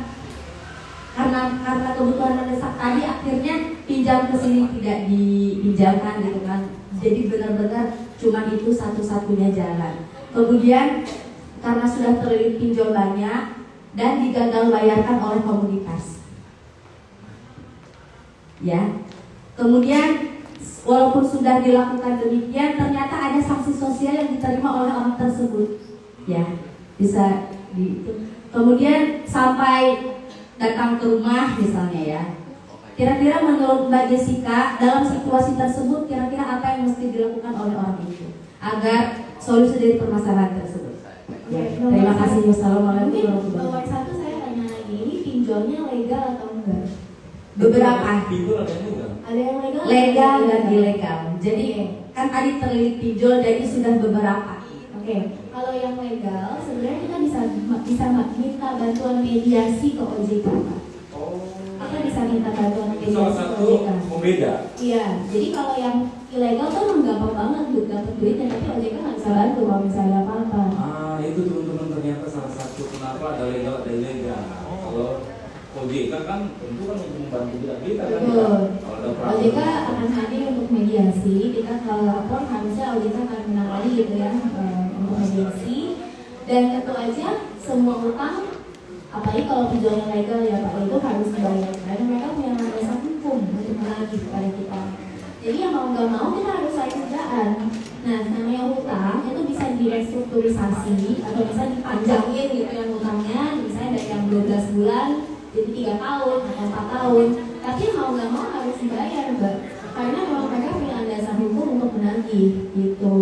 kebutuhan mendesak tadi akhirnya pinjam ke sini tidak dipinjamkan gitu kan, jadi benar-benar cuma itu satu-satunya jalan. Kemudian karena sudah terlilit pinjol banyak dan digagal bayarkan oleh komunitas, ya. Kemudian walaupun sudah dilakukan demikian, ternyata ada sanksi sosial yang diterima oleh orang tersebut, ya, bisa kemudian sampai datang ke rumah misalnya ya. Kira-kira menurut Mbak Jessica dalam situasi tersebut kira-kira apa yang mesti dilakukan oleh orang itu agar solusi dari permasalahan tersebut? Ya, terima kasih. Wassalamualaikum warahmatullahi wabarakatuh. Nomor 1 saya tanya lagi, ini pinjolnya legal atau enggak? Beberapa. Pinjol ada yang enggak? Ada yang legal dan ilegal. Jadi kan tadi terlilit pinjol, jadi sudah beberapa. Oke. Kalau yang legal, sebenarnya kita bisa minta bantuan mediasi ke OJK. Kita bisa minta bantuan mediasi salah ke satu OJK. pembeda. Iya. Jadi kalau yang ilegal tuh memang gampang banget dapat duitnya, tapi OJK nggak bisa bantu kalau misalnya apa-apa. Itu teman-teman ternyata salah satu kenapa ada legal ada ilegal. Kalau OJK kan tentu kan untuk membantu kita kan. Betul. Kalau ada problem. OJK akan hadir untuk mediasi. Kita kalau lapor harusnya OJK akan menangani gitu ya untuk mediasi. Dan tentu aja semua utang, apalagi kalau pinjolnya legal ya Pak, itu harus dibayar. Karena mereka punya landasan hukum untuk menagih kepada kita. Jadi ya mau nggak mau kita harus cari kerjaan. Nah, namanya hutang itu bisa direstrukturisasi atau bisa dipanjangin gitu yang hutangnya, misalnya dari yang 12 bulan jadi 3 tahun atau 4 tahun. Tapi mau nggak mau harus dibayar Mbak, karena memang mereka punya landasan hukum untuk menagih gitu.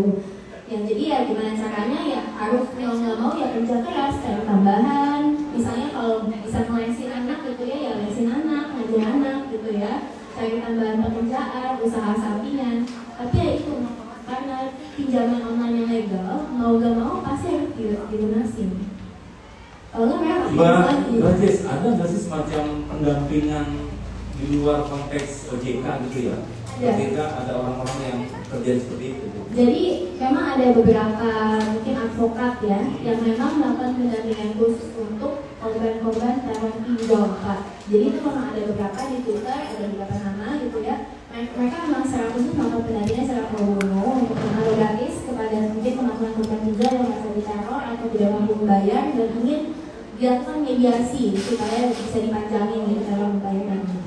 Yang jadi ya gimana caranya ya harus mau nggak mau ya kerja keras, cari tambahan, misalnya kalau bisa ngelesin anak gitu ya lesin anak, ngajar anak gitu ya, cari tambahan pekerjaan, usaha sampingan. Tapi ya itu karena pinjaman online yang legal, mau gak mau pasti harus dilunasin. Kalau nggak mereka pasti Mbak Jess, ada nggak sih semacam pendampingan di luar konteks OJK gitu ya? Ketika ada orang-orang yang kerja seperti itu. Jadi memang ada beberapa mungkin advokat ya yang memang melakukan pendampingan khusus untuk korban-korban teror pinjol, Pak. Jadi itu memang ada beberapa di Twitter, ada beberapa nama gitu ya. Mereka memang secara khusus melakukan pendampingan secara pro bono untuk mengatur gratis kepada mungkin teman-teman korban pinjol yang merasa diteror atau tidak mampu membayar dan ingin dilakukan mediasi supaya bisa dipanjangin gitu dalam membayarnya.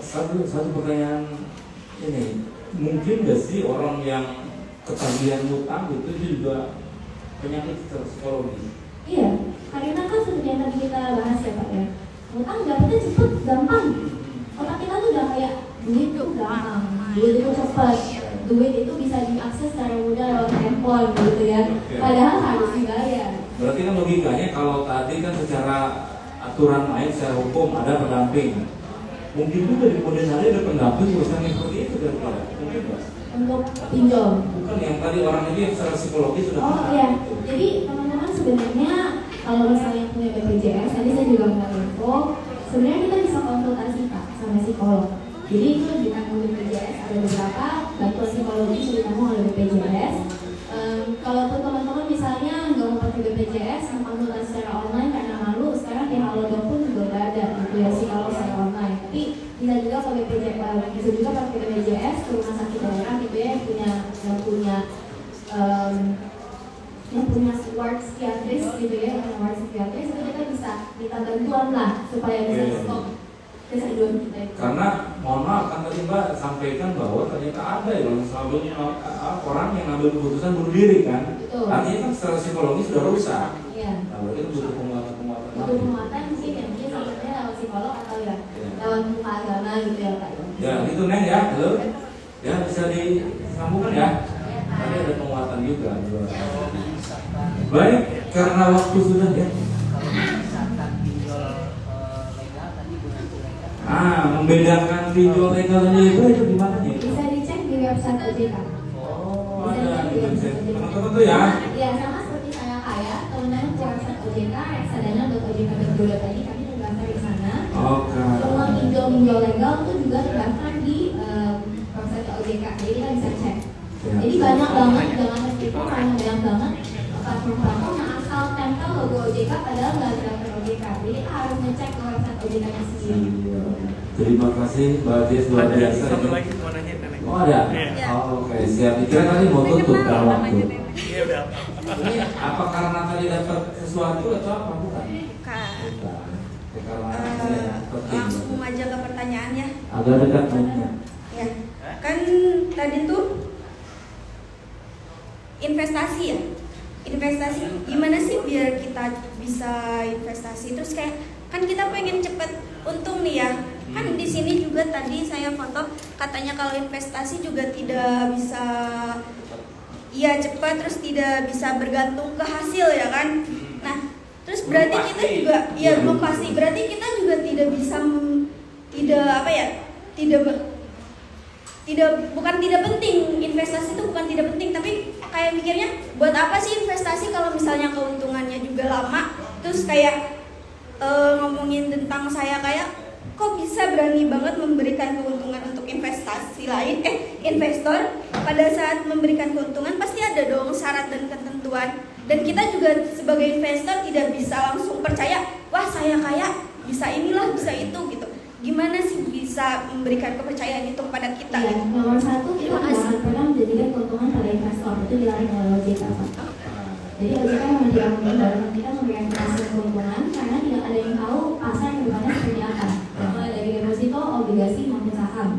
Satu pertanyaan ini, mungkin nggak sih orang yang ketagihan utang itu juga penyakit psikologi? Iya, karena kan seperti yang tadi kita bahas ya Pak ya, utang dapetnya cepet, gampang. Otak kita tuh udah kayak duit tuh gampang, duit itu cepet, duit itu bisa diakses secara mudah lewat handphone gitu ya. Padahal harus dibayar. Berarti kan logikanya kalau tadi kan secara aturan main, secara hukum ada pendamping. Mungkin juga di kemudian hari ada pendamping urusan yang seperti itu dan mungkin nggak? Untuk pinjol. Bukan yang tadi orang itu yang secara psikologi sudah. Oh iya, jadi teman-teman sebenarnya kalau misalnya punya BPJS, tadi saya juga nggak info, sebenarnya kita bisa konsultasi Pak sama psikolog. Jadi itu ditanggung BPJS, ada beberapa bantuan psikologi yang ditanggung oleh BPJS. Kalau teman-teman misalnya nggak mau pakai BPJS, mau konsultasi secara online karena malu, sekarang di Halodoc pun juga udah ada gitu ya psikolog secara online. Tapi bisa juga pakai BPJS, bisa juga pakai BPJS ke rumah sakit daerah gitu ya yang punya ward psikiatris gitu ya, yang punya ward psikiatris itu kita bisa minta bantuan lah supaya bisa stop kecanduan kita itu. Karena mohon maaf kan tadi Mbak sampaikan bahwa ternyata ada yang selalu orang yang ngambil keputusan bunuh diri kan. Betul. Artinya kan secara psikologi sudah rusak. Iya. Nah, berarti itu butuh penguatan. Butuh penguatan mungkin ya mungkin sebenarnya lewat psikolog atau ya lewat buka agama gitu ya Pak. Ya itu Neng ya, halo. Ya bisa disambungkan ya. Tadi ada penguatan juga. Baik, karena waktu sudah ya. Membedakan pinjol legal dan ilegal itu gimana nih? Bisa dicek di website OJK. Oh, ada di website teman-teman tuh ya? Ya sama seperti saya kaya, teman-teman ke website OJK, reksadana.ojk.go.id, kami terdaftar di sana. Oke. Semua pinjol legal itu juga terdaftar di website OJK, jadi kita bisa cek. Jadi banyak banget, jangan tertipu karena banyak banget platform-platform yang asal tempel logo OJK padahal nggak terdaftar OJK. Jadi kita harus ngecek ke website OJK-nya sendiri. Terima kasih Mbak Jess luar biasa. Satu lagi mau nanya Nenek. Oh ada? Iya. Oh, oke siap. Dikira tadi mau tutup dalam waktu. Iya udah. Ini apa karena tadi dapat sesuatu atau apa bukan? Bukan. Bukan. Ya, karena ini penting. Langsung aja ke pertanyaan ya. Agak dekat mainnya. Ya. Kan tadi tuh investasi ya. Investasi gimana sih biar kita bisa investasi terus kayak kan kita pengen cepet untung nih ya. Kan di sini juga tadi saya foto katanya kalau investasi juga tidak bisa cepat terus tidak bisa bergantung ke hasil ya kan. Nah, terus berarti kita juga belum pasti. Berarti kita juga tidak bisa bukan tidak penting investasi itu bukan tidak penting tapi kayak mikirnya buat apa sih investasi kalau misalnya keuntungannya juga lama terus kayak ngomongin tentang saya kayak kok bisa berani banget memberikan keuntungan untuk investasi lain investor pada saat memberikan keuntungan pasti ada dong syarat dan ketentuan dan kita juga sebagai investor tidak bisa langsung percaya wah saya kaya bisa inilah bisa itu gitu. Gimana sih bisa memberikan kepercayaan itu kepada kita? Ya, nomor satu kita jangan pernah menjadikan keuntungan pada investor itu dilarang oleh OJK Pak. Jadi OJK memang tidak mendorong kita memberikan keuntungan karena tidak ada yang tahu pasar yang depannya seperti apa, mulai dari deposito, obligasi maupun saham.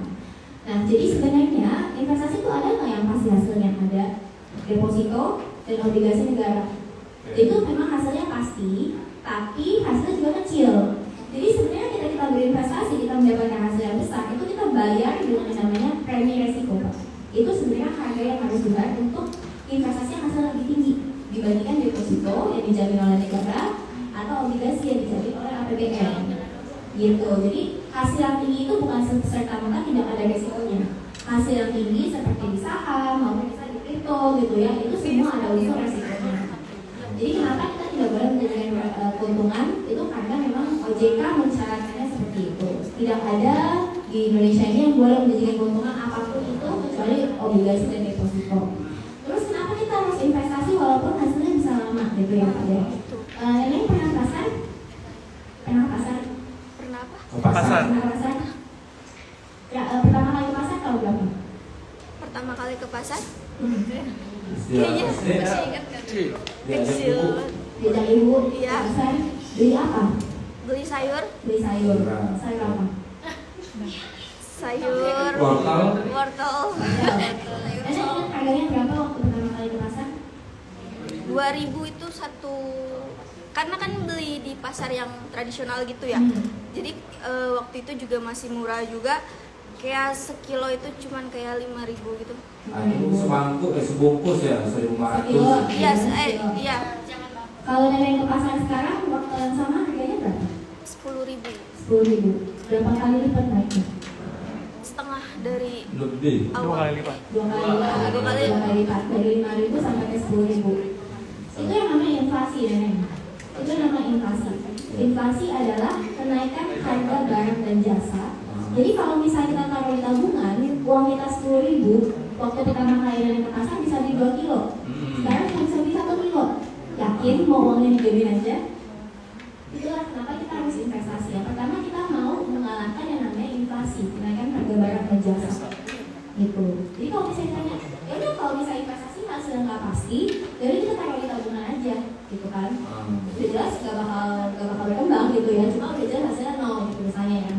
Nah, jadi sebenarnya investasi itu ada nggak yang pasti hasilnya ada deposito dan obligasi negara. Itu memang hasilnya pasti, tapi hasilnya juga kecil. Jadi sebenarnya kita berinvestasi, kita mendapatkan hasil yang besar, itu kita bayar dengan yang namanya premi resiko Pak. Itu sebenarnya harga yang harus dibayar untuk investasi yang hasil lebih tinggi dibandingkan deposito yang dijamin oleh negara atau obligasi yang dicabut oleh APBN gitu. Jadi hasil yang tinggi itu bukan serta-merta tidak ada resikonya. Hasil yang tinggi seperti di saham maupun misalnya di kripto gitu ya, itu semua ada unsur resikonya. Jadi kenapa kita tidak boleh menjadikan keuntungan itu karena memang OJK mensyaratkannya seperti itu. Tidak ada di Indonesia ini yang boleh menjadikan keuntungan apapun itu kecuali obligasi dan deposito. Terus kenapa kita harus investasi walaupun hasilnya bisa lama gitu ya Pak ya? Ini pernah pasar? Pernah pasar? Pernah apa? Ke pasar. Pernah pasar? Ya, pertama kali ke pasar tahun berapa? Pertama kali ke pasar? Kayaknya Masih ingat kan? Kecil. Diajak ibu Iya. ke pasar, beli apa? Beli sayur. Beli sayur. Sayur apa? Sayur. Wortel. Wortel. Anda ingat harganya berapa waktu pertama kali ke pasar? 2000 itu satu. Karena kan beli di pasar yang tradisional gitu ya. Jadi waktu itu juga masih murah juga. Kayak sekilo itu cuman kayak 5.000 gitu. Aduh, semangkuk sebungkus ya 1.500. Iya, iya. Kalau nenek ke pasar sekarang waktu yang sama harganya berapa? 10.000. 10.000. Berapa kali lipat naiknya? Setengah dari Lebih. Dua awal. kali lipat. Dua kali lipat dari 5.000 sampai ke 10.000. Itu yang namanya inflasi nenek. Itu namanya inflasi. Inflasi adalah kenaikan harga barang dan jasa. Jadi kalau misalnya kita taruh di tabungan, uang kita 10.000, waktu pertama kali nenek ke pasar bisa beli 2 kilo. Sekarang cuma bisa beli 1 kilo. Yakin mau uangnya digedein aja? Itulah kenapa kita harus investasi. Yang pertama kita mau mengalahkan yang namanya inflasi, kenaikan harga barang dan jasa. Gitu. Jadi kalau misalnya tanya, ya udah kalau misalnya investasi hasilnya nggak pasti, jadi kita taruh di tabungan aja, gitu kan? Udah jelas nggak bakal berkembang gitu ya. Cuma udah jelas hasilnya 0 gitu misalnya ya.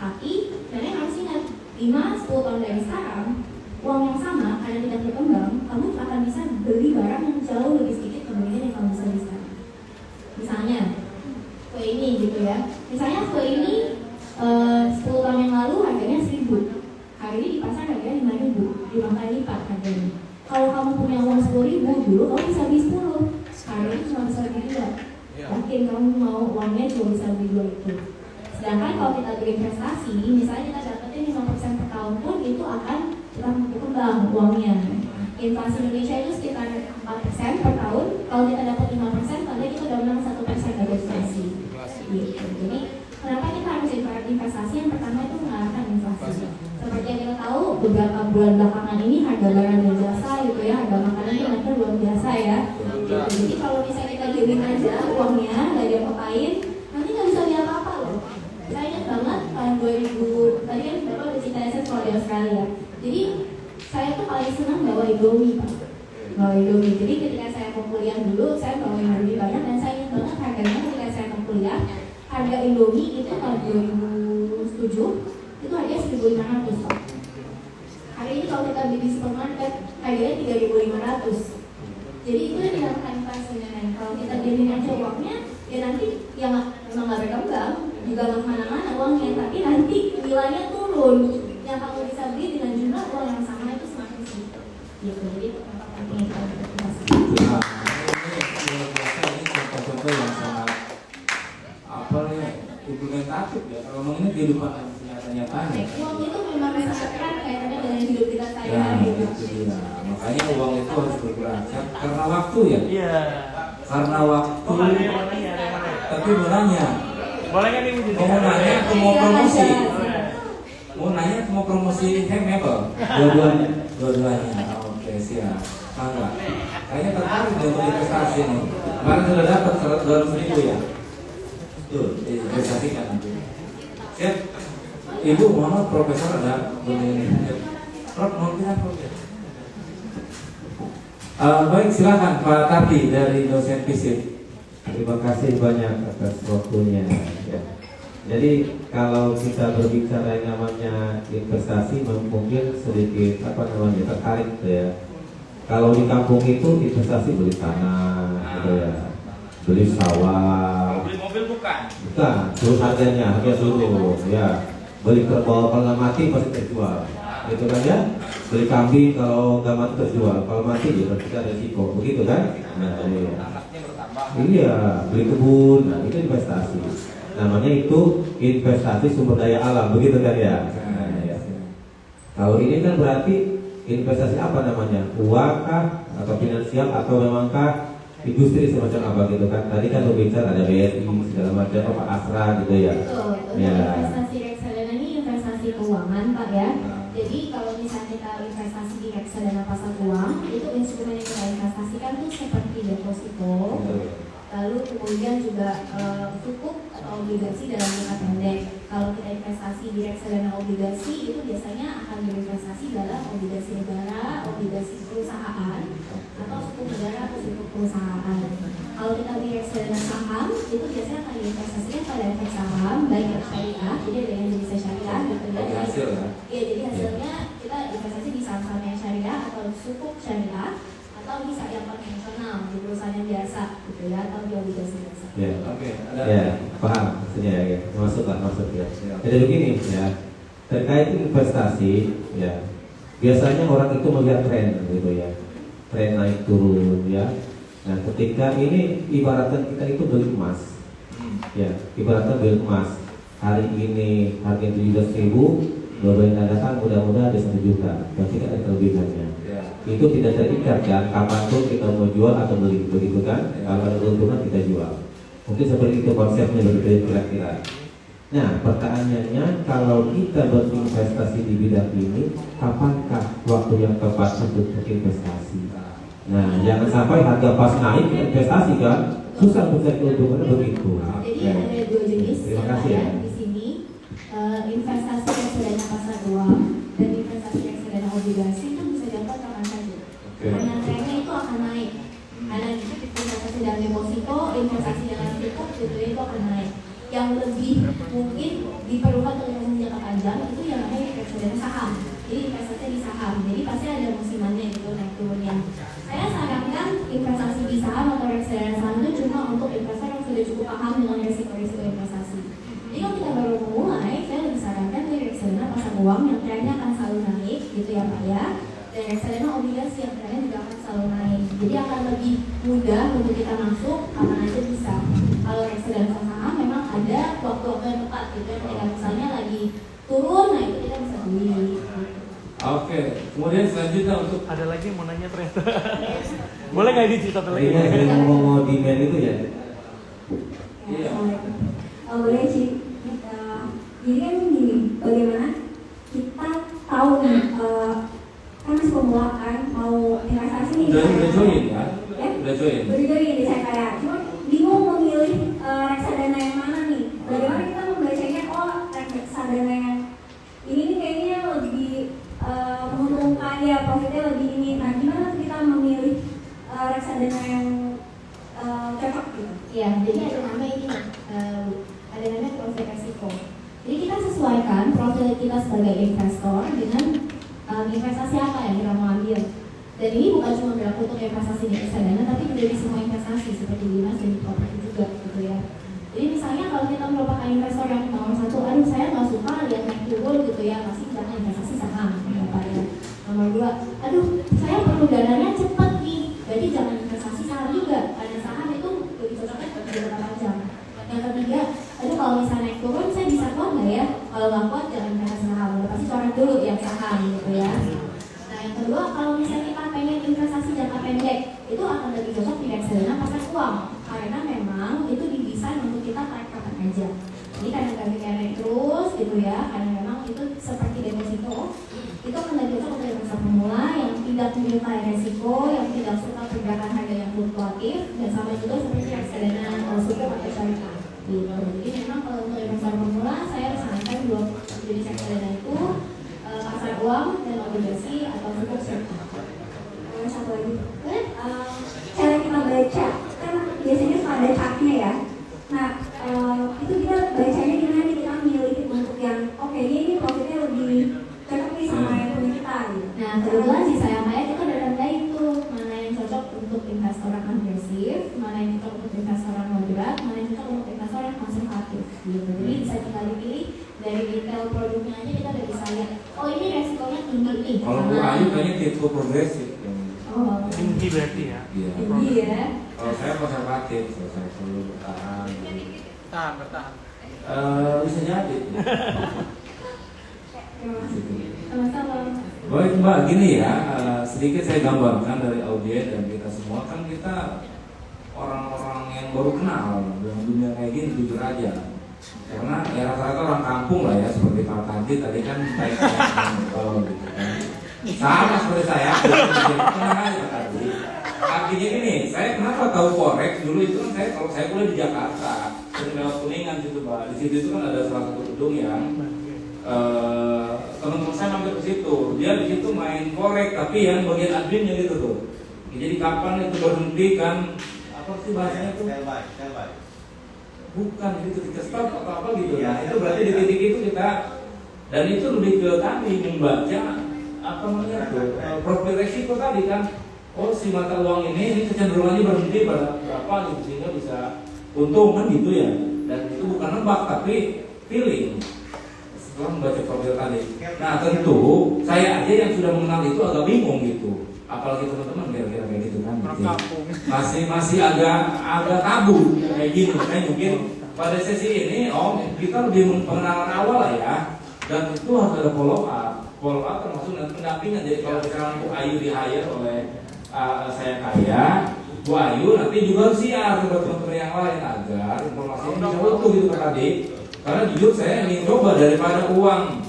Tapi nenek harus ingat 5-10 tahun dari sekarang uang yang sama karena tidak berkembang, kamu akan bisa beli barang yang jauh lebih sedikit dibandingkan yang kamu bisa beli sekarang. Misalnya kue ini gitu ya. Misalnya kue ini 10 tahun yang lalu harganya 1.000. Hari ini di pasar harganya 5.000, 5 kali lipat harganya. Kalau kamu punya uang 10.000 dulu, kamu bisa beli 10. Sekarang ini cuma bisa beli 2. Yakin kamu mau uangnya cuma bisa beli 2 itu. Sedangkan kalau kita berinvestasi, misalnya kita dapetin 5% per tahun pun itu akan tetap berkembang uangnya. Inflasi Indonesia itu sekitar 4% per tahun. Kalau kita dapat 5%, tadi kita udah menang 1% dari inflasi. Gitu. Jadi kenapa kita harus investasi? Yang pertama itu mengalahkan inflasi. Seperti yang kita tahu, beberapa bulan belakangan ini harga barang dan jasa gitu ya, harga makanan itu naiknya luar biasa ya. Gitu. Jadi kalau misalnya kita diemin aja uangnya, nggak diapa-apain, nanti nggak bisa beli apa-apa loh. Saya ingat banget tahun 2000, tadi kan Bapak udah cerita saya kalau di Australia. Jadi saya tuh paling senang bawa Indomie Pak. Bawa Indomie. Jadi ketika saya mau kuliah dulu, saya bawa Indomie banyak dan saya ingat banget harganya ketika saya mau kuliah. Harga Indomie itu tahun 2007 itu harganya 1.500 Pak. Hari ini kalau kita beli di supermarket harganya 3.500. Jadi itu yang dinamakan inflasi nenek. Kalau kita diamin aja uangnya, ya nanti yang memang nggak berkembang juga nggak kemana-mana uangnya, tapi nanti nilainya turun. Yang kamu bisa beli dengan jumlah uang yang sama itu semakin sedikit. Gitu. Jadi itu kenapa pentingnya kita berinvestasi. Nah, ini luar biasa, ini contoh-contoh yang sangat apa ya, implementatif ya. Kalau ngomong ini kehidupan nyata-nyatanya. Uang itu memang sangat erat kaitannya dengan hidup kita Ya, sehari-hari. itu dia. Makanya uang itu harus berkurang karena waktu ya. Iya. Karena waktu. Oh, ada yang mau nanya, ada yang mau nanya. Tapi mau nanya, Boleh nggak nih Bu Jessica? mau nanya atau mau promosi? Mau nanya atau mau promosi Hemable? Dua-duanya. Dua-duanya. Oke, siap. Enggak. Kayaknya tertarik deh untuk investasi nih. Kemarin sudah dapat 200.000 ya. Tuh, investasikan nanti. Siap. Ibu, mohon profesor ada ini. Prof, mau bilang Prof ya? Baik, silakan Pak Tapi dari dosen FISIP. Terima kasih banyak atas waktunya. Ya. Jadi kalau kita berbicara yang namanya investasi, mungkin sedikit tertarik ya. Kalau di kampung itu investasi beli tanah, gitu ya, beli sawah. Beli mobil bukan? Bukan, terus harga dulu, ya. Beli kerbau kalau nggak mati pasti terjual. gitu kan ya. Beli kambing kalau nggak mati terjual, kalau mati ya berarti ada risiko, begitu kan? Nah, iya, beli kebun, nah itu investasi. Namanya itu investasi sumber daya alam, begitu kan ya? Nah, ya. Kalau ini kan berarti investasi apa namanya? Uang kah, atau finansial, atau memangkah industri semacam apa gitu kan? Tadi kan berbicara ada BRI segala macam, apa Astra gitu ya? Betul. Untuk Ya. investasi reksadana ini investasi keuangan Pak ya. Jadi kalau misalnya kita investasi di reksadana pasar uang, itu instrumen yang kita investasikan tuh seperti deposito, lalu kemudian juga sukuk atau obligasi dalam jangka pendek. Kalau kita investasi di reksadana obligasi, itu biasanya akan berinvestasi dalam obligasi negara, obligasi perusahaan, atau sukuk negara atau sukuk perusahaan. Kalau kita di reksadana saham, itu biasanya akan diinvestasikan pada efek saham, baik yang syariah, jadi ada yang bisa syariah gitu ya. Hasil ya. Iya, jadi hasilnya kita investasi di saham-saham yang syariah atau sukuk syariah, atau bisa yang konvensional di perusahaan yang biasa gitu ya, atau di obligasi biasa. Ya. Oke, ada. Ya, paham maksudnya ya. Masuk ya. Jadi begini ya. Terkait investasi ya. Biasanya orang itu melihat tren gitu ya. Tren naik turun ya. Nah, ketika ini ibaratkan kita itu beli emas. Ya, ibaratkan beli emas. Hari ini harga 17.000, 2 bulan yang datang mudah-mudahan ada 1 juta. Berarti kan ada kelebihannya. Ya. Itu tidak terikat kan, kapanpun kita mau jual atau beli, begitu kan? Kalau ada keuntungan kita jual. Mungkin seperti itu konsepnya begitu kira-kira. Nah, pertanyaannya kalau kita berinvestasi di bidang ini, kapankah waktu yang tepat untuk berinvestasi? Nah, jangan sampai harga pas naik investasi kan, susah mencari keuntungannya begitu. Jadi Ya. ada 2 jenis Terima ya, kasih Pak, ya. di sini investasi reksadana pasar uang dan investasi reksadana obligasi itu bisa dilakukan kapan saja. Karena trennya itu akan naik. Karena investasi dalam deposito, investasi dalam sukuk gitu ya, itu akan naik. Yang lebih mungkin diperlukan untuk investasi jangka panjang itu yang namanya reksadana saham. Jadi investasi di saham. Jadi pasti ada musimannya gitu naik turunnya. Saya sarankan investasi di saham atau reksadana saham itu cuma untuk investor yang sudah cukup paham dengan risiko-risiko investasi. Jadi kalau kita baru memulai, saya lebih sarankan dari reksadana pasar uang yang trennya akan selalu naik gitu ya Pak ya. Dan reksadana obligasi yang trennya juga akan selalu naik. Jadi akan lebih mudah untuk kita masuk kapan aja bisa. Kalau reksadana saham memang ada waktu-waktu yang tepat gitu ya. Ketika misalnya lagi turun, nah itu kita bisa beli. Oke, kemudian selanjutnya untuk Ada lagi yang mau nanya ternyata. Boleh nggak dicerita lagi? Ini yang mau demand itu ya. Iya. Boleh sih. Jadi kan gini, bagaimana kita tahu nih, kan masih pemula kan, mau investasi nih. udah join ya? Ya? Udah join. Udah join di saya kayak, cuma bingung memilih reksadana yang mana nih. Bagaimana kita membacanya, oh reksadana yang ini nih kayaknya lebih menguntungkan ya, profitnya lebih ini. Nah, gimana kita memilih reksadana yang cocok gitu? Ya, jadi ada nama ini, ada namanya profil resiko. Jadi kita sesuaikan profil kita sebagai investor dengan investasi apa yang kita mau ambil. Dan ini bukan cuma berlaku untuk investasi di reksadana, tapi juga di semua investasi seperti di emas dan di properti juga, gitu ya. Jadi misalnya kalau kita merupakan investor yang nomor 1, aduh saya nggak suka lihat naik turun gitu ya, pasti jangan investasi saham, Bapak ya. Nomor 2, aduh saya perlu dananya cepat nih, berarti jangan investasi saham juga, karena saham itu lebih cocoknya untuk jangka panjang. Yang ketiga, aduh kalau misalnya naik turun saya bisa kuat nggak ya? Kalau nggak kuat jangan investasi saham, pasti coret dulu yang saham gitu ya. Nah yang kedua, kalau misalnya kita pengen investasi jangka pendek, itu akan lebih cocok di reksadana pasar uang, karena memang itu didesain untuk kita tarik kapan aja. Jadi kadang grafiknya naik terus gitu ya, karena memang itu seperti deposito, itu akan lebih cocok untuk investor pemula yang tidak menyukai resiko, yang tidak suka pergerakan harga yang fluktuatif, dan sama juga seperti reksadana sukuk atau syariah. Gitu. Jadi memang kalau untuk investor pemula, saya sarankan dua jenis reksadana itu pasar uang dan obligasi atau sukuk syariah. Satu lagi, cara kita baca kan biasanya suka ada chartnya ya. Nah itu kita bacanya gimana nih, kita milih untuk yang oke ini profitnya lebih cocok nih sama yang punya kita gitu. Nah kebetulan sih saya Maya kita udah rendahin tuh mana yang cocok untuk investor yang agresif, mana yang cocok untuk investor yang moderat, mana yang cocok untuk investor yang konservatif gitu. Jadi bisa tinggal dipilih dari detail produknya aja, kita udah bisa lihat oh ini resikonya tinggi progresif. Oh, Tinggi berarti ya. Iya. tinggi ya. Kalau saya konservatif, saya selalu bertahan. Bertahan. Bisa jadi. Sama-sama. Baik Mbak, gini ya, sedikit saya gambarkan dari audiens dan kita semua, kan kita orang-orang yang baru kenal dalam dunia kayak gini, jujur aja. Karena ya rata-rata orang kampung lah ya, seperti Pak Tadi tadi kan baik gitu kan. Sama seperti saya, tenang aja Pak Tadi. Artinya gini, saya kenapa tahu forex dulu itu kan kalau saya kuliah di Jakarta, sering lewat Kuningan gitu Pak. Di situ itu kan ada salah satu gedung yang teman-teman saya mampir ke situ. Dia di situ main forex, tapi yang bagian adminnya gitu tuh. Jadi kapan itu berhenti kan? Apa sih bahasanya tuh? Bukan, itu ketika stop atau apa gitu. Nah itu berarti di titik itu kita, dan itu lebih ke kami membaca apa namanya tuh profil resiko tadi kan. Oh si mata uang ini kecenderungannya berhenti pada berapa gitu sehingga bisa untung kan gitu ya. Dan itu bukan nebak tapi feeling setelah membaca profil tadi. Nah tentu saya aja yang sudah mengenal itu agak bingung gitu. Apalagi teman-teman kira-kira kayak gitu kan gitu. Masih agak tabu kayak gini. Makanya mungkin pada sesi ini kita lebih pengenalan awal lah ya, dan itu harus ada follow up termasuk nanti pendampingan. Jadi kalau misalnya Bu Ayu di hire oleh saya kaya, Bu Ayu nanti juga harus siap ke teman-teman yang lain agar informasinya bisa utuh gitu kan tadi. Karena jujur saya ingin coba daripada uang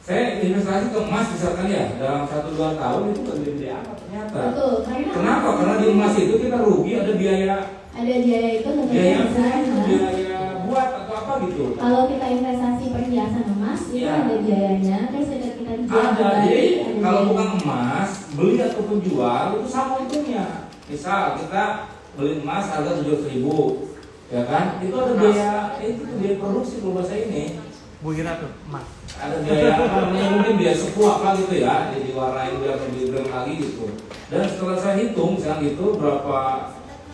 saya investasi ke emas misalkan ya dalam 1-2 tahun itu gede-gede amat ternyata. Betul. Kenapa? Karena di emas itu kita rugi, ada biaya. Ada biaya itu Biaya besar. biaya buat atau apa gitu. Kalau kita investasi perhiasan emas itu Ya. ada biayanya. Terus kita jual Ada. kembali, Jadi ada kalau biaya. bukan emas, beli ataupun jual itu sama untungnya. Misal kita beli emas harga 7.000, ya kan? Itu ada biaya, itu biaya produksi kalau bahasa ini. Bu Ira tuh, emas. Ada biaya apa namanya, mungkin biaya suku apa gitu ya, jadi warnain biar lebih gram lagi gitu. Dan setelah saya hitung misalnya gitu berapa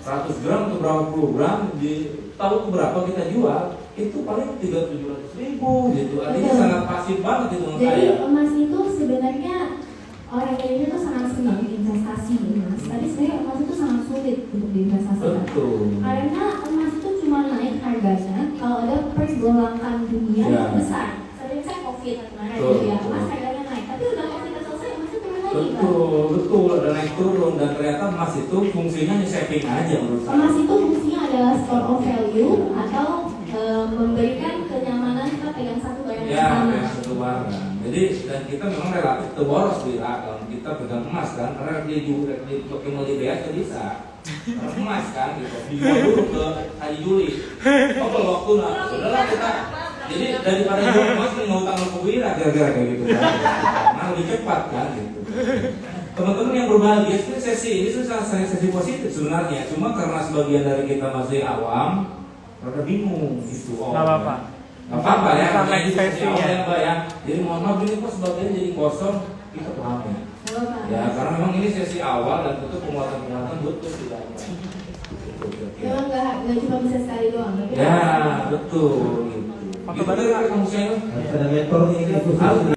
100 gram atau berapa puluh gram di tahu berapa kita jual, itu paling 300-700 ribu gitu. Artinya Betul. sangat pasif banget itu menurut Jadi saya. emas itu sebenarnya orang Indonesia tuh sangat senang investasi di emas. Tapi sebenarnya emas itu sangat sulit untuk diinvestasikan. Betul. Karena emas itu cuma naik harganya kalau ada pergolakan dunia Ya. yang besar. Seperti misalnya COVID kemarin Betul, gitu ya, betul. emas harganya naik. Tapi udah COVID selesai, emasnya turun lagi kan? Betul, ada naik turun dan ternyata emas itu fungsinya hanya saving aja menurut saya. Emas itu fungsinya adalah store of value atau memberikan kenyamanan kita pegang satu barang yang Ya, sama. yang satu barang. Jadi dan kita memang relatif terboros bila kalau kita pegang emas kan, karena dia juga pakai mau dibayar kan bisa. Karena emas kan gitu. Dibawa dulu ke Haji Juli. Oh kalau waktu udahlah kita. Jadi daripada jual emas nih ngutang ke Wira kira-kira kayak gitu kan. Nah lebih cepat kan gitu. Teman-teman yang berbahagia, sesi ini sesi positif sebenarnya. Cuma karena sebagian dari kita masih awam, rada bingung gitu. Nggak apa-apa. Nggak apa-apa ya, Sampai kayak gitu sesi sesi awal ya. ya Mbak ya. Jadi mohon maaf ini kok sebagian jadi kosong, kita paham ya. Ya karena memang ini sesi awal dan tentu penguatan-penguatan butuh tidak. Memang nggak cuma bisa sekali doang. Tapi Ya betul. Gitu. Pak Gitu Baru kan kamu saya. Ada mentornya ini khusus.